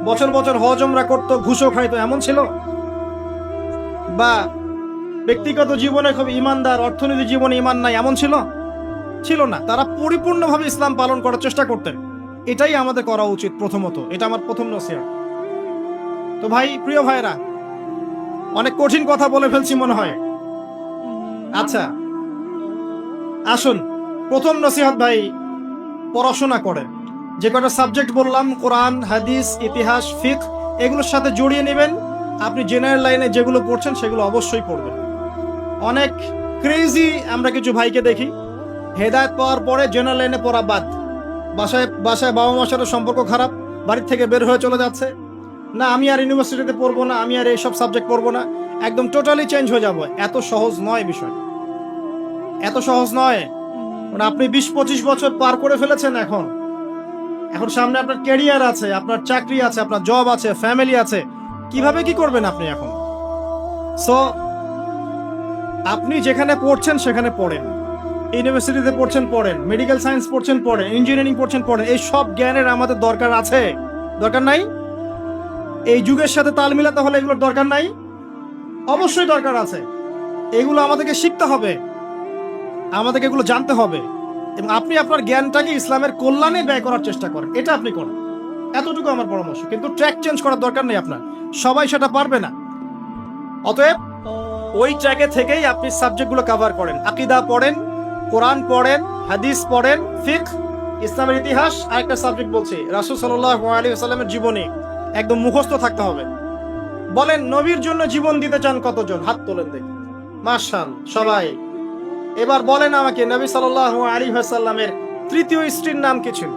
বছর বছর হজ উমরা করতো, ঘুষও খাইতো, এমন ছিল? বা ব্যক্তিগত জীবনে খুব ইমানদার, অর্থনীতি জীবনে ইমান নাই, এমন ছিল? ছিল না। তারা পরিপূর্ণভাবে ইসলাম পালন করার চেষ্টা করতেন। এটাই আমাদের করা উচিত প্রথমত, এটা আমার প্রথম নসিহত। তো ভাই, প্রিয় ভাইরা, অনেক কঠিন কথা বলে ফেলছি মনে হয়। আচ্ছা আসুন, প্রথম নসিহত ভাই, পড়াশোনা করেন। যে কটা সাবজেক্ট বললাম, কোরআন, হাদিস, ইতিহাস, ফিকহ, এগুলোর সাথে জড়িয়ে নেবেন। আপনি জেনারেল লাইনে যেগুলো পড়ছেন সেগুলো অবশ্যই পড়বেন। অনেক ক্রেজি আমরা কিছু ভাইকে দেখি, হেদায়েত পাওয়ার পরে জেনারেল লাইনে পড়া বাদ, বাসায় বাসায় বাবা মার সাথে সম্পর্ক খারাপ, বাড়ির থেকে বের হয়ে চলে যাচ্ছে, না আমি আর ইউনিভার্সিটিতে পড়বো না, আমি আর এইসব সাবজেক্ট পড়বো না, একদম টোটালি চেঞ্জ হয়ে যাবো। এত সহজ নয় বিষয়, এত সহজ নয়। মানে আপনি 20-25 বছর পার করে ফেলেছেন, এখন সামনে আপনার ক্যারিয়ার আছে, আপনার চাকরি আছে, আপনার জব আছে, ফ্যামিলি আছে, কিভাবে কি করবেন আপনি এখন? সো আপনি যেখানে পড়ছেন সেখানে পড়েন, ইউনিভার্সিটিতে পড়ছেন পড়েন, মেডিকেল সায়েন্স পড়ছেন পড়েন, ইঞ্জিনিয়ারিং পড়ছেন পড়েন, এই সব জ্ঞানের আমাদের দরকার আছে? দরকার নাই? এই যুগের সাথে তাল মিলাতে হলে এগুলোর দরকার নাই? অবশ্যই দরকার আছে। এগুলো আমাদেরকে শিখতে হবে, আমাদেরকে এগুলো জানতে হবে, এবং আপনি আপনার জ্ঞানটাকে ইসলামের কল্যাণে ব্যয় করার চেষ্টা করেন, এটা আপনি করেন। এতটুকু আমার পরামর্শ। কিন্তু ট্র্যাক চেঞ্জ করার দরকার নেই আপনার, সবাই সেটা পারবে না। অতএব ওই ট্র্যাকে থেকেই আপনি সাবজেক্টগুলো কভার করেন। আকীদা পড়েন, কোরআন পড়েন, হাদিস পড়েন, ফিকহ, ইসলামের ইতিহাস, আরেকটা সাবজেক্ট বলছি রাসূল সাল্লাল্লাহু আলাইহি ওয়াসাল্লামের জীবনী, একদম মুখস্থ থাকতে হবে। বলেন নবীর জন্য জীবন দিতে চান কতজন? হাত তোলেন দেখি। মাশাআল্লাহ, সবাই। এবার বলেন আমাকে, নবী সাল্লাল্লাহু আলাইহি ওয়াসাল্লামের তৃতীয় স্ত্রীর নাম কি ছিল?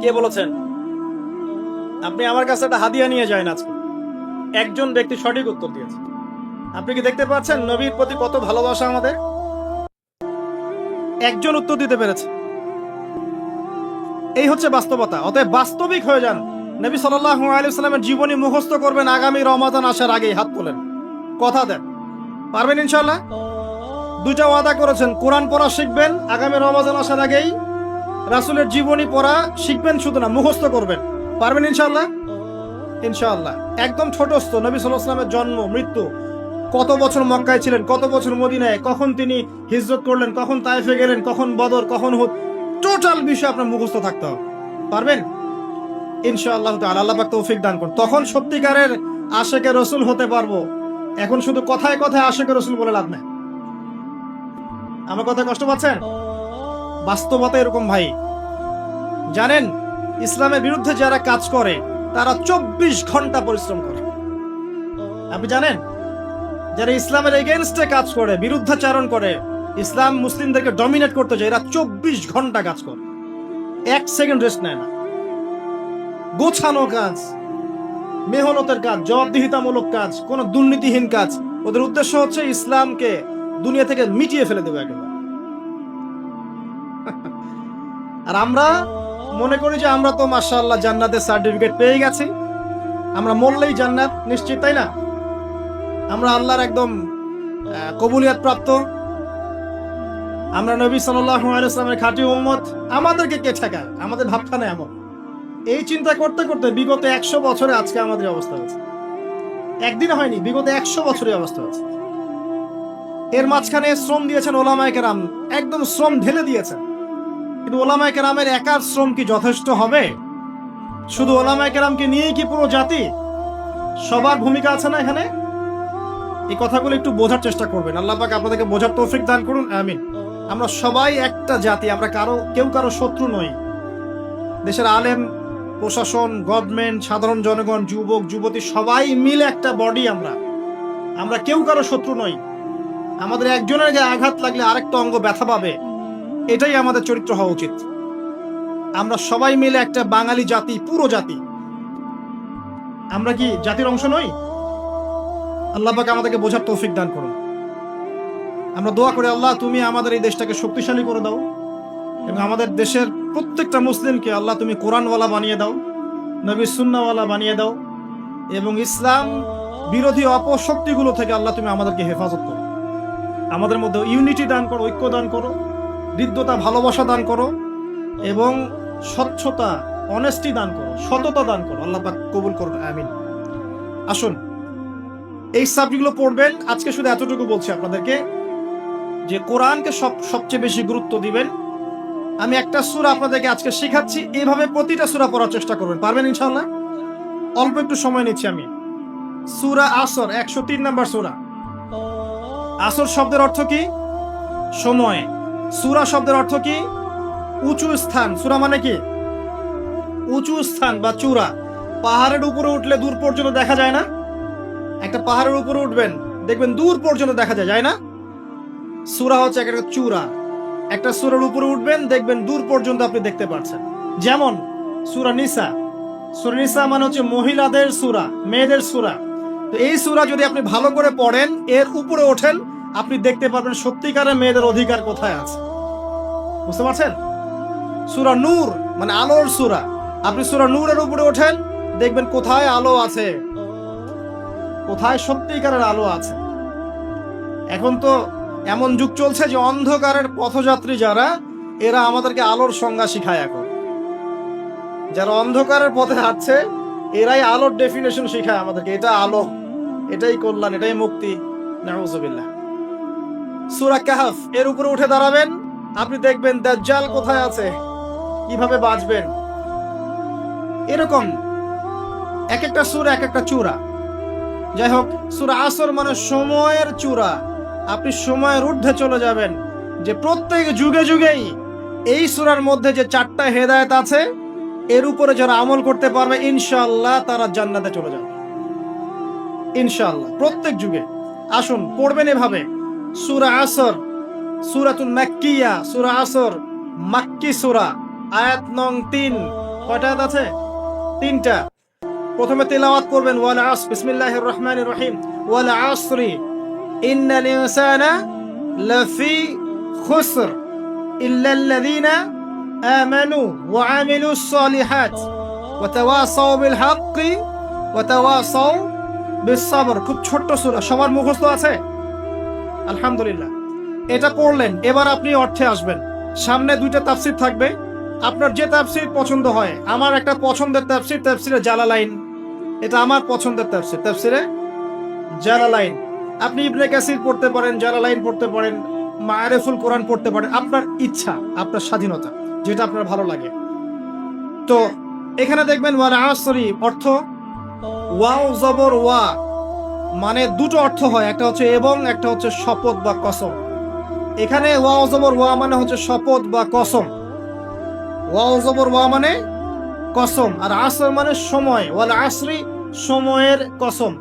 কে বলেছেন? আপনি আমার কাছে একটা হাদিয়া নিয়ে যান আজকে। একজন ব্যক্তি সঠিক উত্তর দিয়েছে। আপনি কি দেখতে পাচ্ছেন নবীর প্রতি কত ভালোবাসা আমাদের? একজন উত্তর দিতে পেরেছে। এই হচ্ছে বাস্তবতা। অতএব বাস্তবিক হয়ে যান। নবী সাল্লাল্লাহু আলাইহি ওয়াসাল্লামের জীবনী মুখস্থ করবেন আগামী রমাদান আসার আগেই। হাত তোলেন, কথা দেন, পারবেন ইনশাআল্লাহ? দুইটা ওয়াদা করেছেন, কোরআন পড়া শিখবেন আগামী রমাদান আসার আগেই, রাসূলের জীবনী পড়া শিখবেন, শুধু না মুখস্থ করবেন। পারবেন ইনশাআল্লাহ? ইনশাআল্লাহ। একদম ছোটস্থ নবী সাল্লাল্লাহু আলাইহি ওয়াসাল্লামের জন্ম, মৃত্যু, কত বছর মক্কায় ছিলেন, কত বছর মদিনায়, কখন তিনি হিজরত করলেন, কখন তায়েফে গেলেন, কখন বদর, কখন উহুদ, টোটাল বিষয় আপনার মুখস্থ থাকতে হবে। পারবেন ইনশাআল্লাহ তাআলা। আল্লাহ পাক তৌফিক দান করুন। তখন সত্যিকারের আশিকে রাসূল হতে পারবো। এখন শুধু কথায় কথায় আশিকে রাসূল বলে লাভ নাই। আমার কথা কষ্ট পাচ্ছেন? বাস্তবতা এরকম ভাই। জানেন, ইসলামের বিরুদ্ধে যারা কাজ করে তারা 24 ঘন্টা পরিশ্রম করে। আপনি জানেন, যারা ইসলামের এগেইনস্টে কাজ করে, বিরুদ্ধাচারণ করে, ইসলাম মুসলিমদেরকে ডমিনেট করতে যায়, এরা 24 ঘন্টা কাজ করে, 1 সেকেন্ড রেস্ট নেয় না। গোছানো কাজ, মেহনতের কাজ, জবাবদিহিতামূলক কাজ, কোন দুর্নীতিহীন কাজ। ওদের উদ্দেশ্য হচ্ছে ইসলামকে দুনিয়া থেকে মিটিয়ে ফেলে দেবে একেবারে। আর আমরা মনে করি যে আমরা তো মাশাআল্লাহ জান্নাতের সার্টিফিকেট পেয়ে গেছি, আমরা মরলেই জান্নাত নিশ্চিত, তাই না? আমরা আল্লাহর একদম কবুলিয়াত প্রাপ্ত, আমরা নবী সাল্লাল্লাহু আলাইহি ওয়াসাল্লামের খাঁটি উম্মত, আমাদেরকে কে ঠেকায়? আমাদের ভাবখানা এমন। এই চিন্তা করতে করতে বিগত 100 বছরে আজকে আমাদের অবস্থা হয়েছে। একদিন হয়নি, বিগত 100 বছরের অবস্থা হয়েছে। এর মাঝখানে শ্রম দিয়েছেন ওলামায়ে কেরাম, একদম শ্রম ঢেলে দিয়েছেন। কিন্তু ওলামায়ে কেরামের একার শ্রম কি যথেষ্ট হবে? শুধু ওলামায়ে কেরামকে নিয়েই কি পুরো জাতি? সবার ভূমিকা আছে না এখানে? এই কথাগুলো একটু বোঝার চেষ্টা করবেন। আল্লাহ পাক আপনাদেরকে বোঝার তৌফিক দান করুন, আমিন। আমরা সবাই একটা জাতি, আমরা কেউ কারো শত্রু নই। দেশের আলেম, প্রশাসন, গভর্নমেন্ট, সাধারণ জনগণ, যুবক যুবতী সবাই মিলে একটা বডি। আমরা কেউ কারো শত্রু নই। আমাদের একজনের গায়ে আঘাত লাগলে আরেকটা অঙ্গ ব্যথা পাবে, এটাই আমাদের চরিত্র হওয়া উচিত। আমরা সবাই মিলে একটা বাঙালি জাতি, পুরো জাতি। আমরা কি জাতির অংশ নই? আল্লাহ পাক আমাদেরকে বোঝার তৌফিক দান করুন। আমরা দোয়া করি, আল্লাহ তুমি আমাদের এই দেশটাকে শক্তিশালী করে দাও, এবং আমাদের দেশের প্রত্যেকটা মুসলিমকে আল্লাহ তুমি কোরআনওয়ালা বানিয়ে দাও, নবী সুন্নাহওয়ালা বানিয়ে দাও, এবং ইসলাম বিরোধী অপশক্তিগুলো থেকে আল্লাহ তুমি আমাদেরকে হেফাজত করো। আমাদের মধ্যে ইউনিটি দান করো, ঐক্য দান করো, হৃদ্যতা, ভালোবাসা দান করো, এবং স্বচ্ছতা, অনেস্টি দান করো, সততা দান করো। আল্লাহ পাক কবুল করুন, আমিন। আসুন, এই সাবজেক্টগুলো পড়বেন। আজকে শুধু এতটুকু বলছি আপনাদেরকে যে কোরআনকে সবচেয়ে বেশি গুরুত্ব দিবেন। আমি একটা সূরা আপনাদেরকে আজকে শেখাচ্ছি, এইভাবে প্রতিটা সূরা পড়ার চেষ্টা করবেন। পারবেন ইনশাআল্লাহ? অল্প একটু সময় নিচ্ছি আমি। সূরা আসর, 103 নম্বর সূরা। আসর শব্দের অর্থ কি? সময়। সূরা শব্দের অর্থ কি? উঁচু স্থান। সূরা মানে কি? উঁচু স্থান বা চূড়া। পাহাড়ের উপরে উঠলে দূর পর্যন্ত দেখা যায় না? একটা পাহাড়ের উপরে উঠবেন, দেখবেন দূর পর্যন্ত দেখা যায় না? সূরা হচ্ছে একটা চূড়া। একটা সূরার উপরে উঠবেন, দেখবেন দূর পর্যন্ত আপনি দেখতে পাচ্ছেন। যেমন সূরা নিসা। সূরা নিসা মানে হচ্ছে মহিলাদের সূরা, মেয়েদের সূরা। তো এই সূরা যদি আপনি ভালো করে পড়েন, এর উপরে ওঠেন, আপনি দেখতে পারবেন সত্যিকারের মেয়েদের অধিকার কোথায় আছে। বুঝতে পারছেন? সূরা নূর মানে আলোর সূরা। আপনি সূরা নূরের উপরে ওঠেন, দেখবেন কোথায় আলো আছে, কোথায় সত্যিকারের আলো আছে। এখন তো এমন যুগ চলছে যে অন্ধকারের পথযাত্রী যারা, এরা আমাদেরকে আলোর সংজ্ঞা শিখায়। এখন যারা অন্ধকারের পথে হাঁটছে, এরাই আলোর ডেফিনেশন শিখায় আমাদেরকে। এটা আলো, এটাই কল্যাণ, এটাই মুক্তি। নাউযুবিল্লাহ। সূরা কাহফ, এর উপরে উঠে দাঁড়াবেন, আপনি দেখবেন দাজ্জাল কোথায় আছে, কিভাবে বাঁচবেন। এরকম এক একটা সূরা এক একটা চূড়া। যাই হোক, সূরা আসর মানে সময়ের চূড়া। আপনি সময়ের ঊর্ধ্বে চলে যাবেন, যে প্রত্যেক যুগে যুগেই এই সূরার মধ্যে যে 4টা হেদায়েত আছে, এর উপরে যারা আমল করতে পারবে ইনশাআল্লাহ তারা জান্নাতে চলে যাবে ইনশাআল্লাহ, প্রত্যেক যুগে। আসুন পড়বেন এভাবে। সূরা আসর, সূরাতুল মাক্কিয়া। সূরা আসর মাক্কি সূরা, আয়াত নং 3। কয়টা আয়াত আছে? 3টা। প্রথমে তেলাওয়াত করবেন, ওয়াল আসর, বিসমিল্লাহির রহমানির রহিম, ওয়াল আসরি ইন্নাল ইনসানা লাফি খুসর ইল্লাল্লাযীনা আমানু ওয়া আমিলুস সালিহাত ওয়া তাওয়াসাউ বিল হাক্কি ওয়া তাওয়াসাউ বিস সাবর। খুব ছোট্ট সূরা, সবার মুখস্থ আছে? আলহামদুলিল্লাহ। এটা পড়লেন, এবার আপনি অর্থে আসবেন। সামনে 2টা তাফসীর থাকবে, আপনার যে তাফসীর পছন্দ হয়। আমার একটা পছন্দের তাফসীর, তাফসীরে জালালাইন। এটা আমার পছন্দের তাফসীর, তাফসীরে জালালাইন। আপনি ইবনে কাসির পড়তে পারেন, জালালাইন পড়তে পারেন, মাআরিফুল কোরআন পড়তে পারেন। আপনার ইচ্ছা, আপনার স্বাধীনতা, যেটা আপনার ভালো লাগে। তো এখানে দেখবেন ওয়াল আসরি অর্থ ওয়াও জবর ওয়া, মানে দুটো অর্থ হয়, একটা হচ্ছে এবং, একটা হচ্ছে শপথ বা কসম। এখানে ওয়া জবর ওয়া মানে হচ্ছে শপথ বা কসম। ওয়া জবর ওয়া মানে কসম, আর আসর মানে সময়। ওয়াল আসরি, সময়ের কসম।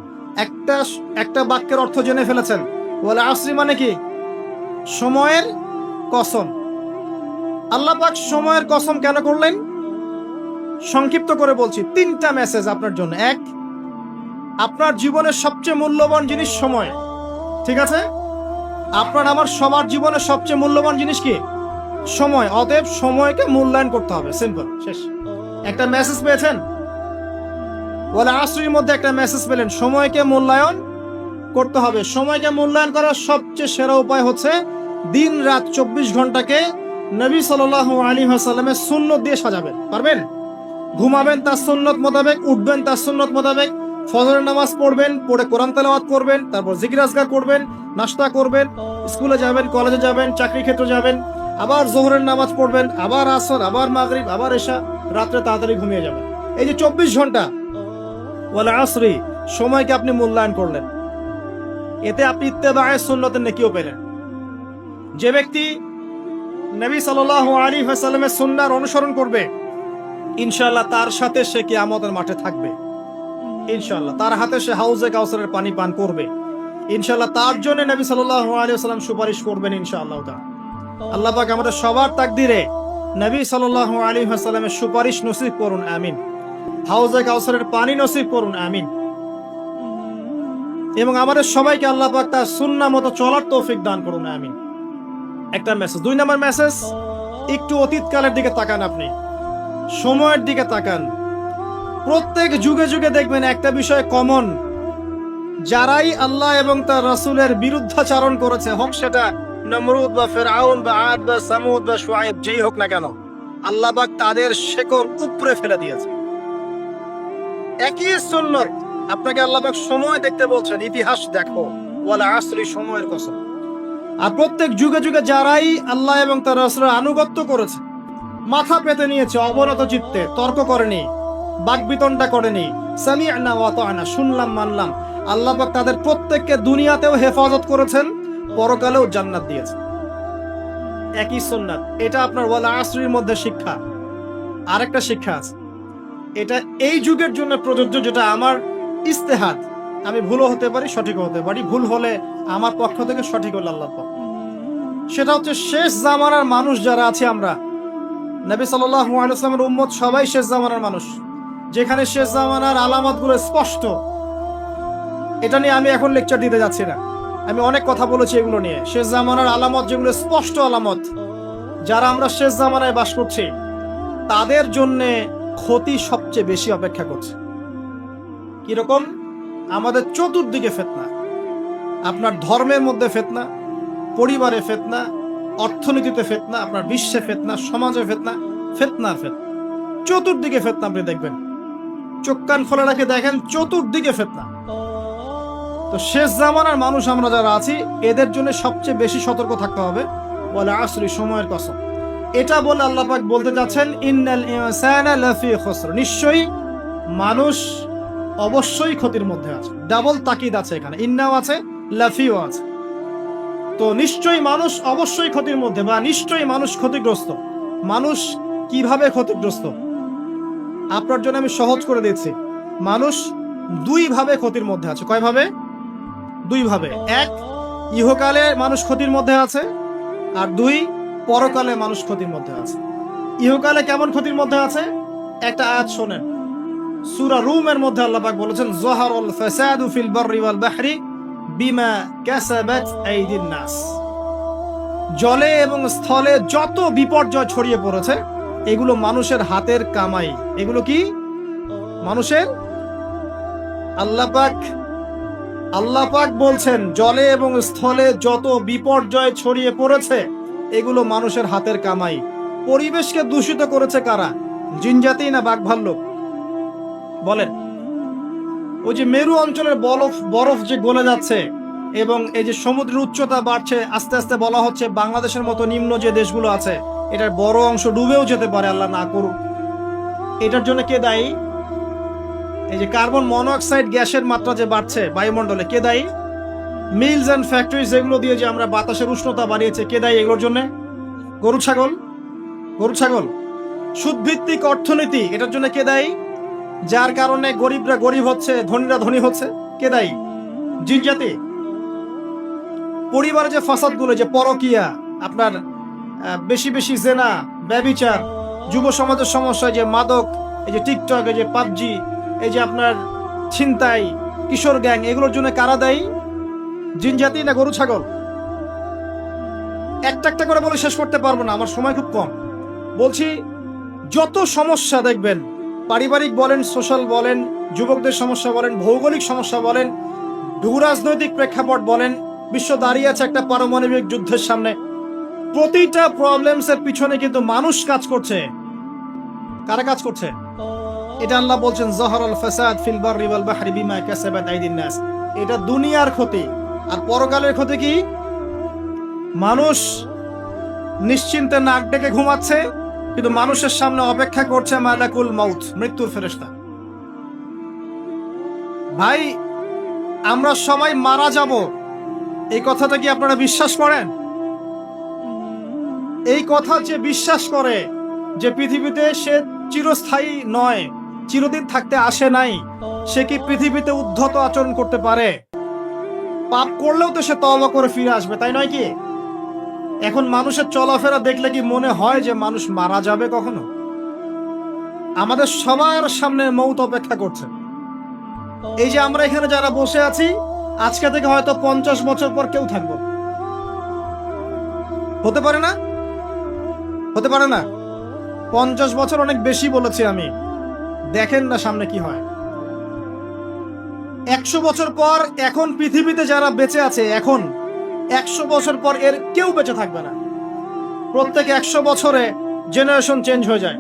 একটা বাক্যের অর্থ জেনে ফেলেছেন। ওয়াল আসরি মানে কি? সময়ের কসম। আল্লাহ পাক সময়ের কসম কেন করলেন? সংক্ষিপ্ত করে বলছি, 3টা মেসেজ আপনার জন্য। এক, আপনার জীবনের সবচেয়ে মূল্যবান জিনিস সময়, ঠিক আছে? আপনার আমার সবার জীবনের সবচেয়ে মূল্যবান জিনিস কি? সময়। অতএব সময়কে মূল্যায়ন করতে হবে, সিম্পল, শেষ। একটা মেসেজ পেয়েছেন? ওয়াল আসরির মধ্যে একটা মেসেজ পেলেন, সময়কে মূল্যায়ন করতে হবে। সময়কে মূল্যায়ন করার সবচেয়ে সেরা উপায় হচ্ছে দিন রাত 24 ঘন্টাকে নবী সাল্লাল্লাহু আলাইহি ওয়াসাল্লামের সুন্নত দিয়ে সাজাবেন। পারবেন? ঘুমাবেন তার সুন্নত মোতাবেক, উঠবেন তার সুন্নত মোতাবেক, ফজরের নামাজ পড়বেন, পড়ে কোরআন তেলাওয়াত করবেন, তারপর জিকির আজকার করবেন, নাস্তা করবেন, স্কুলে যাবেন, কলেজে যাবেন, চাকরি ক্ষেত্রে যাবেন, আবার যোহরের নামাজ পড়বেন, আবার আসর, আবার মাগরিব, আবার এশা, রাত্রে তাড়াতাড়ি ঘুমিয়ে যাবেন। এই যে 24 ঘন্টা, ওয়াল আসরি, সময়কে আপনি মূল্যায়ন করলেন। এতে আপনি ইত্তেবায়ে সুন্নতের নেকিও পেলেন। যে ব্যক্তি নবী সাল্লাল্লাহু আলাইহি ওয়াসাল্লামের সুন্নাহর অনুসরণ করবে, ইনশাআল্লাহ তার সাথে সে কিয়ামতের মাঠে থাকবে। ইনশাআল্লাহ তার হাতে সে হাউজে কাউসারের পানি পান করবে। ইনশাআল্লাহ তার জন্য নবী সাল্লাল্লাহু আলাইহি ওয়াসাল্লাম সুপারিশ করবেন ইনশাআল্লাহ তাআলা। আল্লাহ পাক আমাদের সবার তাকদিরে নবী সাল্লাল্লাহু আলাইহি ওয়াসাল্লামের সুপারিশ নসিব করুন, আমিন। হাউজে কাউসারের পানি নসিব করুন, আমিন। এবং আমাদের সবাইকে আল্লাহ পাক তার সুন্নাহ মতো চলার তৌফিক দান করুন, আমিন। একটা মেসেজ। 2 নম্বর মেসেজ, একটু অতীতকালের দিকে তাকান, আপনি সময়ের দিকে তাকান। প্রত্যেক যুগে যুগে দেখবেন একটা বিষয় কমন, যারাই আল্লাহ এবং তার রাসূলের বিরুদ্ধাচরণ করেছে, হোক সেটা নমরুদ বা ফিরআউন বা আদ বা সামুদ বা শুআয়ব, যেই হোক না কেন, আল্লাহ পাক তাদের শেকড় উপড়ে ফেলে দিয়েছে। একই সুন্নাত, আপনাকে আল্লাহ পাক সময় দেখতে বলছেন, ইতিহাস দেখো, ওয়াল আসরি, সময়ের কসম। আর প্রত্যেক যুগে যুগে যারাই আল্লাহ এবং তার রাসূলের আনুগত্য করেছে, মাথা পেতে নিয়েছে অবনত চিত্তে, তর্ক করেনি, বাকবিতণ্ডা করেনি, সামি'না ওয়া আতা'না, শুনলাম মানলাম, আল্লাহ পাক তাদের প্রত্যেককে দুনিয়াতেও হেফাজত করেছেন, পরকালেও জান্নাত দিয়েছেন। একই সুন্নাত। এটা আপনার ওয়াল আসরির মধ্যে শিক্ষা। আরেকটা শিক্ষা আছে, এটা এই যুগের জন্য প্রযোজ্য, যেটা আমার ইস্তেহাদ, আমি ভুলও হতে পারি, সঠিকও হতে পারি, ভুল হলে আমার পক্ষ থেকে, সঠিক হলে আল্লাহর পক্ষ। সেটা হচ্ছে শেষ জামানার মানুষ যারা আছে আমরা, নবী সাল্লাল্লাহু আলাইহি ওয়াসাল্লামের উম্মত সবাই শেষ জামানার মানুষ, যেখানে শেষ জামানার আলামতগুলো স্পষ্ট। এটা নিয়ে আমি এখন লেকচার দিতে যাচ্ছি না, আমি অনেক কথা বলেছি এগুলো নিয়ে। শেষ জামানার আলামত যেগুলো স্পষ্ট আলামত, যারা আমরা শেষ জামানায় বাস করছি, তাদের জন্যে ক্ষতি সবচেয়ে বেশি অপেক্ষা করছে। কিরকম? আমাদের চতুর্দিকে ফিতনা, আপনার ধর্মের মধ্যে ফিতনা, পরিবারে ফিতনা, অর্থনীতিতে ফিতনা, আপনার বিশ্বে ফিতনা, সমাজে ফিতনা, ফিতনার ফিতনা, চতুর্দিকে ফিতনা। আপনি দেখবেন, চোখ কান খোলা রাখে দেখেন, চতুর্দিকে ফিতনা। তো শেষ জামানার মানুষ আমরা যারা আছি, এদের জন্য সবচেয়ে বেশি সতর্ক থাকতে হবে। ওয়াল আসরি, সময়ের কসম। এটা বলে আল্লাহ পাক বলতে যাচ্ছেন, ইন্নাল ইনসানা লাফি খুসর, নিশ্চয়ই মানুষ অবশ্যই ক্ষতির মধ্যে আছে। ডাবল তাকিদ আছে এখানে, ইন্নাও আছে, লাফিও আছে। তো নিশ্চয়ই মানুষ অবশ্যই ক্ষতির মধ্যে, বা নিশ্চয়ই মানুষ ক্ষতিগ্রস্ত। মানুষ কিভাবে ক্ষতিগ্রস্ত? আপনার জন্য আমি সহজ করে দিচ্ছি। মানুষ 2 ভাবে ক্ষতির মধ্যে আছে। কয় ভাবে? 2 ভাবে। 1, ইহকালে মানুষ ক্ষতির মধ্যে আছে, আর 2, পরকালে মানুষ ক্ষতির মধ্যে আছে। ইহকালে কেমন ক্ষতির মধ্যে আছে? একটা আয়াত শোনেন, সূরা রুমের মধ্যে আল্লাহ পাক বলেছেন, যাহারাল ফাসাদু ফিল বাররি ওয়াল বাহরি বিমা কাসাবাত আইদিন নাস। জলে এবং স্থলে যত বিপর্যয় ছড়িয়ে পড়েছে, এগুলো মানুষের হাতের কামাই। এগুলো কি? মানুষের। আল্লাহ পাক বলছেন, জলে এবং স্থলে যত বিপর্যয় ছড়িয়ে পড়েছে, এগুলো মানুষের হাতের কামাই। পরিবেশকে দূষিত করেছে কারা? জিনজাতি না বাঘ ভাল্লুক? বলেন। ওই যে মেরু অঞ্চলের বরফ যে গলে যাচ্ছে, এবং এই যে সমুদ্রের উচ্চতা বাড়ছে, আস্তে আস্তে বলা হচ্ছে বাংলাদেশের মতো নিম্ন যে দেশগুলো আছে, এটার বড় অংশ ডুবেও যেতে পারে, আল্লাহ না করুক। এটার জন্য কে দায়ী? এই যে কার্বন মনোঅক্সাইড গ্যাসের মাত্রা যে বাড়ছে বায়ুমণ্ডলে, কে দায়ী? মিলস অ্যান্ড ফ্যাক্টরিজ এগুলো দিয়ে যে আমরা বাতাসের উষ্ণতা বাড়িয়েছে, কে দায়ী এগুলোর জন্য? গরু ছাগল। গরু ছাগল। সুদভিত্তিক অর্থনীতি, এটার জন্য কে দায়ী? যার কারণে গরিবরা গরিব হচ্ছে, ধনীরা ধনী হচ্ছে, কে দায়ী? জিন জাতি। পরিবারে যে ফাসাদগুলো, যে পরকিয়া, আপনার বেশি বেশি জেনা, ব্যভিচার, যুব সমাজের সমস্যা, যে মাদক, এই যে টিকটক, এই যে পাবজি, এই যে আপনার ছিনতাই, কিশোর গ্যাং, এগুলোর জন্য কারা দায়ী? জিন জাতি না গরু ছাগল? একটা একটা করে বলে শেষ করতে পারবো না, আমার সময় খুব কম। বলছি, যত সমস্যা দেখবেন, পারিবারিক বলেন, সোশ্যাল বলেন, যুবকদের সমস্যা বলেন, ভৌগোলিক সমস্যা বলেন, ভূরাজনৈতিক প্রেক্ষাপট বলেন, বিশ্ব দাঁড়িয়ে আছে একটা পারমাণবিক যুদ্ধের সামনে, প্রতিটা প্রবলেমসের পিছনে কিন্তু মানুষ কাজ করছে। কারা কাজ করছে? এটা আল্লাহ বলছেন, যাহারাল ফাসাদ ফিল বাররি ওয়াল বাহরি বিমা কাসাবাত আইদিন নাস। এটা দুনিয়ার ক্ষতি। আর পরকালের ক্ষতি কি? মানুষ নিশ্চিন্তে নাক ডেকে ঘুমাচ্ছে, কিন্তু মানুষের সামনে অপেক্ষা করছে মালাকুল মাউত, মৃত্যুর ফেরেশতা। ভাই, আমরা সবাই মারা যাব, এই কথাটা কি আপনারা বিশ্বাস করেন? এই কথা যে বিশ্বাস করে যে পৃথিবীতে সে চিরস্থায়ী নয়, চিরদিন থাকতে আসে নাই, সে কি পৃথিবীতে উদ্ধত আচরণ করতে পারে? পাপ করলেও তো সে তওবা করে ফিরে আসবে, তাই নয় কি? এখন মানুষের চলাফেরা দেখলে কি মনে হয় যে মানুষ মারা যাবে কখনো? আমাদের সবার সামনে মৌত অপেক্ষা করছে। এই যে আমরা এখানে যারা বসে আছি, আজকে থেকে হয়তো 50 বছর পর কেউ থাকবো, হতে পারে না? হতে পারে না? 50 বছর অনেক বেশি বলেছি আমি, দেখেন না সামনে কি হয়। 100 বছর পর, এখন পৃথিবীতে যারা বেঁচে আছে এখন, 100 বছর পর এর কেউ বেঁচে থাকবে না। প্রত্যেক 100 বছরে জেনারেশন চেঞ্জ হয়ে যায়,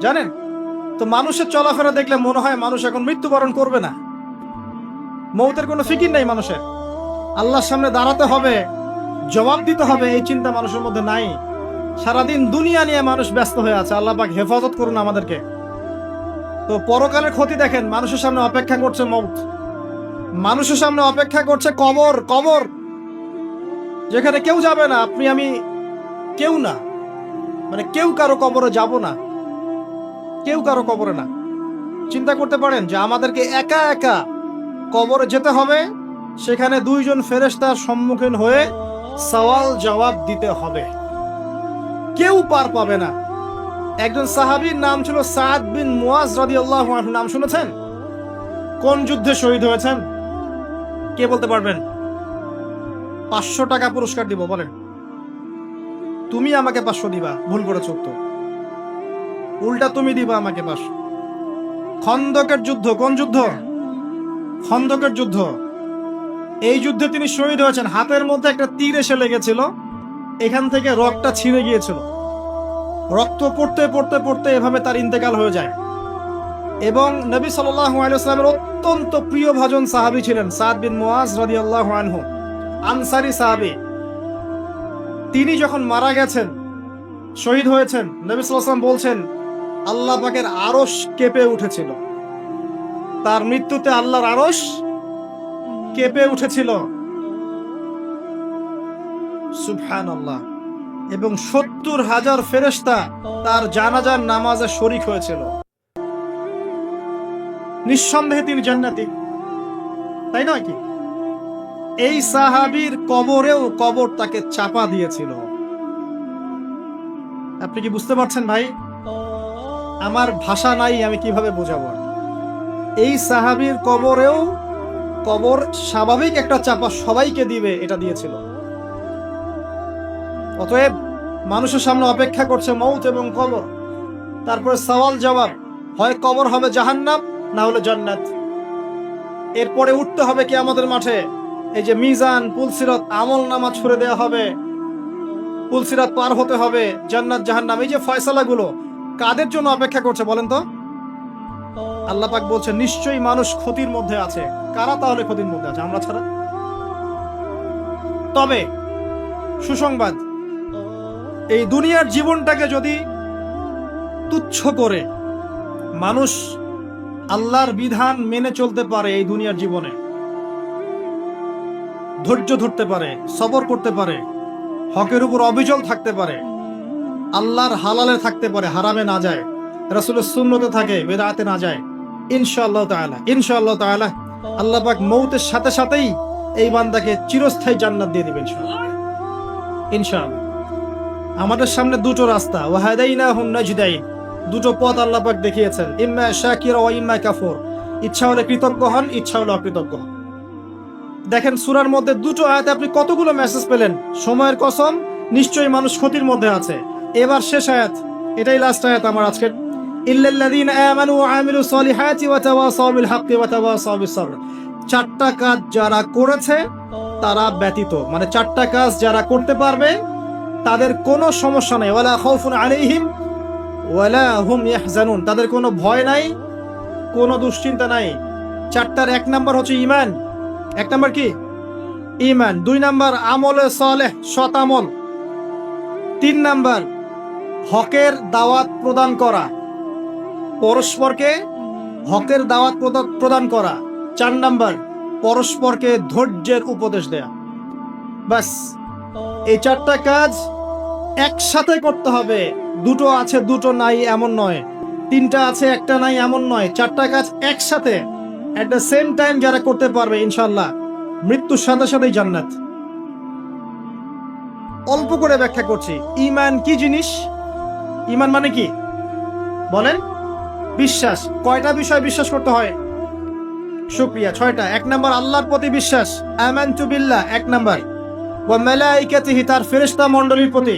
জানেন তো? মানুষের চলাফেরা দেখলে মনে হয় মানুষ এখন মৃত্যুবরণ করবে না, মৌতের কোনো ফিকির নেই মানুষের। আল্লাহর সামনে দাঁড়াতে হবে, জবাব দিতে হবে, এই চিন্তা মানুষের মধ্যে নাই। সারাদিন দুনিয়া নিয়ে মানুষ ব্যস্ত হয়ে আছে। আল্লাহ পাক হেফাজত করুন আমাদেরকে। তো পরকালের ক্ষতি দেখেন, মানুষের সামনে অপেক্ষা করছে মৌত, মানুষের সামনে অপেক্ষা করছে কবর। কবর যেখানে কেউ যাবে না, আপনি আমি কেউ না, মানে কেউ কারো কবরে যাব না, কেউ কারো কবরে না। চিন্তা করতে পারেন যে আমাদেরকে একা একা কবরে যেতে হবে, সেখানে 2 জন ফেরেশতার সম্মুখীন হয়ে সওয়াল জবাব দিতে হবে, কেউ পার পাবে না। একজন সাহাবীর নাম ছিল সাদ বিন মুয়াজ রাদিয়াল্লাহু আনহু, নাম শুনেছেন? কোন যুদ্ধে শহীদ হয়েছেন? কে বলতে পারবেন? 500 টাকা পুরস্কার দিব, বলেন। তুমি আমাকে 500 দিবা, ভুল করেছ তো, উল্টা তুমি দিবা আমাকে 500। খন্দকের যুদ্ধ, কোন যুদ্ধ? খন্দকের যুদ্ধ। এই যুদ্ধে তিনি শহীদ হয়েছেন। হাতের মধ্যে একটা তীর এসে লেগেছিল, এখান থেকে রক্তটা ছিঁড়ে গিয়েছিল, রক্ত পড়তে পড়তে পড়তে এভাবে তার ইন্তেকাল হয়ে যায়। এবং নবী সাল্লাল্লাহু আলাইহি ওয়াসাল্লামের অত্যন্ত প্রিয় ভাজন সাহাবী ছিলেন সাদ বিন মুয়াজ রাদিয়াল্লাহু আনহু, আনসারী সাহাবী। তিনি যখন মারা গেছেন, শহীদ হয়েছেন, নবী সাল্লাল্লাহু আলাইহি ওয়াসাল্লাম বলছেন আল্লাহ পাকের আরশ কেঁপে উঠেছিল। তার মৃত্যুতে আল্লাহর আরশ কেঁপে উঠেছিল, সুবহানাল্লাহ। এবং 70,000 ফেরেশতা তার জানাজার নামাজে শরীক হয়েছিল। নিঃসন্দেহে তিনি জান্নাতি, তাই নয় কি? এই সাহাবীর কবরেও কবর তাকে চাপা দিয়েছিল। আপনি কি বুঝতে পারছেন ভাই? আমার ভাষা নাই, আমি কিভাবে বোঝাবো। এই সাহাবীর কবরেও কবর স্বাভাবিক একটা চাপা সবাইকে দিবে, এটা দিয়েছিল। অতএব মানুষের সামনে অপেক্ষা করছে মৌত এবং কবর, তারপরে সওয়াল জবাব। হয় কবর হবে জাহান্নাম, না হলে জান্নাত। এরপরে উঠতে হবে কিয়ামতের মাঠে, এই যে মিজান, পুলসিরাত, আমল নামা ছুড়ে দেওয়া হবে, পুলসিরাত পার হতে হবে, জান্নাত জাহান্নাম, এই যে ফয়সালাগুলো কাদের জন্য অপেক্ষা করছে বলেন তো? আল্লাহ পাক বলছে নিশ্চয়ই মানুষ ক্ষতির মধ্যে আছে। কারা তাহলে ক্ষতির মধ্যে আছে? আমরা ছাড়া। তবে সুসংবাদ, এই দুনিয়ার জীবনটাকে যদি তুচ্ছ করে মানুষ আল্লাহর বিধান মেনে চলতে পারে এই দুনিয়ার জীবনে, ধৈর্য ধরতে পারে, সবর করতে পারে, হকের উপর অবিচল থাকতে পারে, আল্লাহর হালালে থাকতে পারে, হারামে না যায়, রাসূলের সুন্নতে থাকে, বেদাতে না যায়, ইনশাআল্লাহ তাআলা আল্লাহ পাক মৌতের সাথে সাথেই এই বান্দাকে চিরস্থায়ী জান্নাত দিয়ে দিবেন ইনশাআল্লাহ। আমাদের সামনে দুটো রাস্তা, ওয়াহাদাইনাহুন নাজদাইন, দুটো পথ আল্লাহ পাক দেখিয়েছেন, ইম্মা শাকিরা ওয়া ইম্মা কাফুর। ইচ্ছা হলে কৃতজ্ঞ হন, ইচ্ছা হলে অকৃতজ্ঞ হন। দেখেন সূরার মধ্যে দুটো আয়াতে আপনি কতগুলো মেসেজ পেলেন। সময়ের কসম, নিশ্চয়ই মানুষ ক্ষতির মধ্যে আছে। এবার শেষ আয়াত, এটাই লাস্ট আয়াত আমার আজকের। ইল্লাল্লাযীনা আমানু ওয়া আমিলুস সলিহাতি ওয়া তাওয়াসাউ বিল হাক্কি ওয়া তাওয়াসাউ বিস সাবর। চারটা কাজ যারা করেছে তারা ব্যতীত, মানে চারটা কাজ যারা করতে পারবে তাদের কোনো সমস্যা নাই। ওয়ালা খাউফুন আলাইহিম ওয়ালা হুম ইয়াহজানুন, তাদের কোনো ভয় নাই, কোনো দুশ্চিন্তা নাই। চারটার এক নাম্বার হচ্ছে ঈমান। এক নাম্বার কি? ঈমান। দুই নাম্বার আমলে সালেহ, সৎ আমল। তিন নাম্বার হকের দাওয়াত প্রদান করা, পরস্পরকে হকের দাওয়াত প্রদান করা। চার নাম্বার পরস্পরকে ধৈর্যের উপদেশ দেয়া। বাস, এই চারটা কাজ একসাথে করতে হবে। দুটো আছে দুটো নাই এমন নয়, তিনটা আছে একটা নাই এমন নয়, চারটা কাজ একসাথে এট দ্য সেম টাইম যারা করতে পারবে ইনশাআল্লাহ মৃত্যুর সাথে সাথেই জান্নাত। অল্প করে ব্যাখ্যা করছি। ঈমান কি জিনিস? ঈমান মানে কি বলেন? বিশ্বাস। কয়টা বিষয় বিশ্বাস করতে হয়? শুকরিয়া, 6টা। এক নাম্বার আল্লাহর প্রতি বিশ্বাস, আমানতু বিল্লাহ এক নাম্বার। ওয়া মালাইকাতিহি, তার ফেরেশতা মণ্ডলীর প্রতি।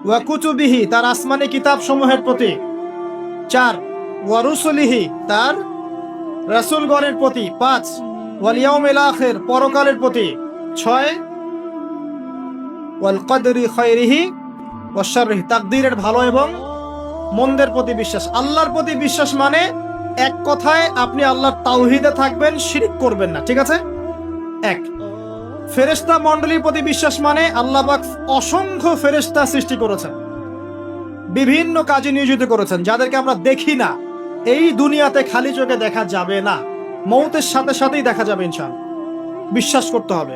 ওয়া কুতুবিহি, তার আসমানি কিতাব সমূহের প্রতি। 4 ওয়া রুসুলিহি, তার রাসূলগণের প্রতি। 5 ওয়াল ইয়াউমিল আখির, পরকালের প্রতি। 6 ওয়াল কদরি খায়রিহি ওয়া শাররিহি, তাকদীরের ভালো এবং মন্দের প্রতি বিশ্বাস। আল্লাহর প্রতি বিশ্বাস মানে এক কথায় আপনি আল্লাহর তাওহীদে থাকবেন, শিরক করবেন না, ঠিক আছে? এক। ফেরেশতা মণ্ডলীর প্রতি বিশ্বাস মানে আল্লাহ পাক অসংখ্য ফেরেশতা সৃষ্টি করেছেন, বিভিন্ন কাজে নিয়োজিত করেছেন, যাদেরকে আমরা দেখি না। এই দুনিয়াতে খালি চোখে দেখা যাবে না, মৌতের সাথে সাথেই দেখা যাবে ইনশাআল্লাহ। বিশ্বাস করতে হবে।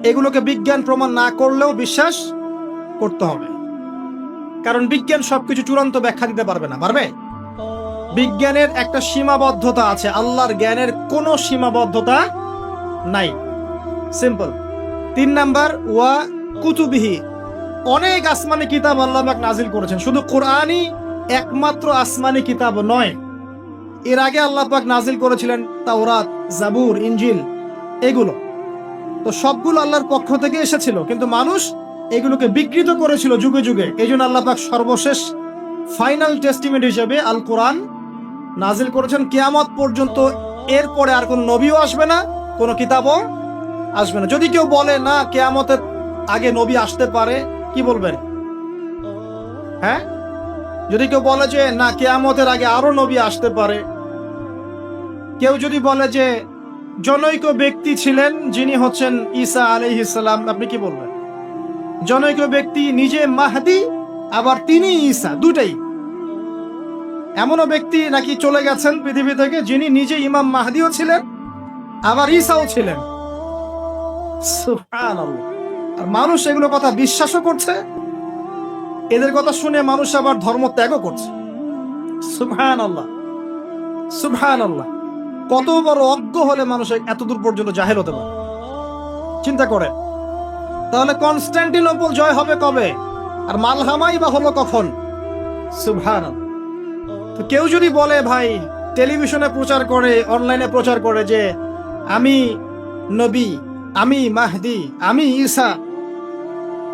এগুলোকে বিজ্ঞান প্রমাণ না করলেও বিশ্বাস করতে হবে, কারণ বিজ্ঞান সবকিছু চূড়ান্ত ব্যাখ্যা দিতে পারবে না। পারবে? বিজ্ঞানের একটা সীমাবদ্ধতা আছে, আল্লাহর জ্ঞানের কোনো সীমাবদ্ধতা নাই। সিম্পল। 3 নাম্বার ওয়া কুতুবিহি, অনেক আসমানি কিতাব আল্লাহ পাক নাজিল করেছেন। শুধু কোরআনই একমাত্র আসমানি কিতাব নয়, এর আগে আল্লাহ পাক নাজিল করেছিলেন তাওরাত, জাবুর, ইনজিল, এগুলো তো সবগুলো আল্লাহর পক্ষ থেকে এসেছিল, কিন্তু মানুষ এগুলোকে বিকৃত করেছিল যুগে যুগে। এই জন্য আল্লাহ পাক সর্বশেষ ফাইনাল টেস্টিমেন্ট হিসেবে আল কোরআন নাজিল করেছেন। কিয়ামত পর্যন্ত এরপরে আর কোন নবীও আসবে না, কোন কিতাবও আসবে না। যদি কেউ বলে না কিয়ামতের আগে নবী আসতে পারে, কি বলবেন? হ্যাঁ, যদি কেউ বলে যে না কিয়ামতের আগে আরো নবী আসতে পারে, কেউ যদি বলে যে জনৈক ব্যক্তি ছিলেন যিনি হচ্ছেন ঈসা আলাইহিস সালাম, আপনি কি বলবেন? জনৈক ব্যক্তি নিজে মাহদি, আবার তিনি ঈসা, দুটাই। এমনও ব্যক্তি নাকি চলে গেছেন পৃথিবী থেকে যিনি নিজে ইমাম মাহদিও ছিলেন আবার ঈসাও ছিলেন। সুবহানাল্লাহ। আর মানুষ এগুলো কথা বিশ্বাসও করছে, এদের কথা শুনে মানুষ আবার ধর্ম ত্যাগও করছে। সুবহানাল্লাহ, সুবহানাল্লাহ। কত বড় অজ্ঞ হলে মানুষ এতদূর পর্যন্ত জাহেল হতে পারে, চিন্তা করে। তাহলে কনস্টান্টিনোপল জয় হবে কবে, আর মালহামাই বা হলো কখন? সুবহানাল্লাহ। তো কেউ যদি বলে ভাই টেলিভিশনে প্রচার করে, অনলাইনে প্রচার করে যে আমি নবী, আমি মাহদি, আমি ঈসা,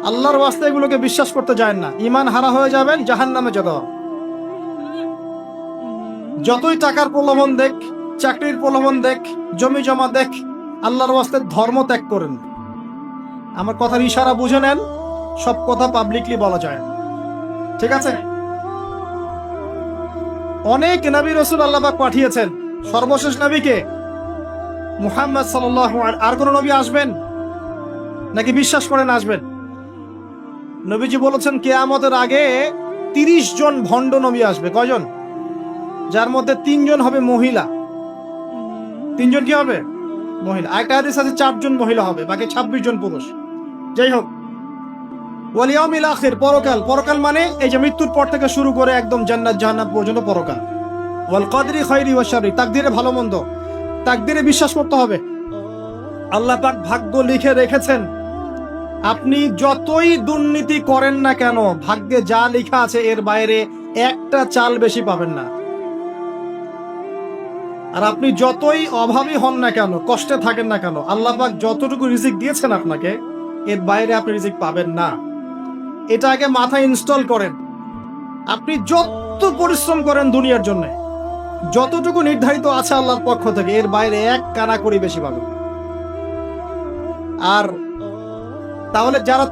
আল্লাহর ওয়াস্তে এগুলোকে বিশ্বাস করতে যায় না, ঈমান হারা হয়ে যাবেন, জাহান্নামে যেতে হবে। যতই টাকার প্রলোভন দেখ, চাকরির প্রলোভন দেখ, জমি জমা দেখ, আল্লাহর ওয়াস্তে ধর্ম ত্যাগ করেন। আমার কথার ইশারা বুঝে নেন, সব কথা পাবলিকলি বলা যায়, ঠিক আছে? অনেক নবী রাসূল আল্লাহ পাক পাঠিয়েছেন, সর্বশেষ নবীকে মুহাম্মদ সাল্লাল্লাহু আলাইহি। আর কোন নবী আসবেন নাকি বিশ্বাস করেন আসবেন? নবীজি বলেছেন কিয়ামতের আগে 30 জন ভণ্ড নবী আসবে। কয়জন? যার মধ্যে 3 জন হবে মহিলা। 3 জন কি হবে? মহিলা। আরেকটা হাদিস আছে 4 জন মহিলা হবে, বাকি 26 জন পুরুষ। যাই হোক, ওয়াল ইয়াউমিল আখির, পরকাল। পরকাল মানে এই যে মৃত্যুর পর থেকে শুরু করে একদম জান্নাত জাহান্নাম পর্যন্ত পরকাল। ওয়াল কদরি খাইরি ওয়া শাররি, তাকদীরে ভালো মন্দ, তাকদীরে বিশ্বাস করতে হবে। আল্লাহ পাক ভাগ্য লিখে রেখেছেন। আপনি যতই দুর্নীতি করেন না কেন, ভাগ্যে যা লেখা আছে এর বাইরে একটা চাল বেশি পাবেন না। আর আপনি যতই অভাবী হন না কেন, কষ্টে থাকেন না কেন, আল্লাহ পাক যতটুকু রিজিক দিয়েছেন আপনাকে, এর বাইরে আপনি রিজিক পাবেন না। এটা আগে মাথায় ইনস্টল করেন। আপনি যত পরিশ্রম করেন দুনিয়ার জন্য, যতটুকু নির্ধারিত আছে আল্লাহর পক্ষ থেকে, এর বাইরে এক কানা করি বেশি পাবেন। আর তাহলে যারা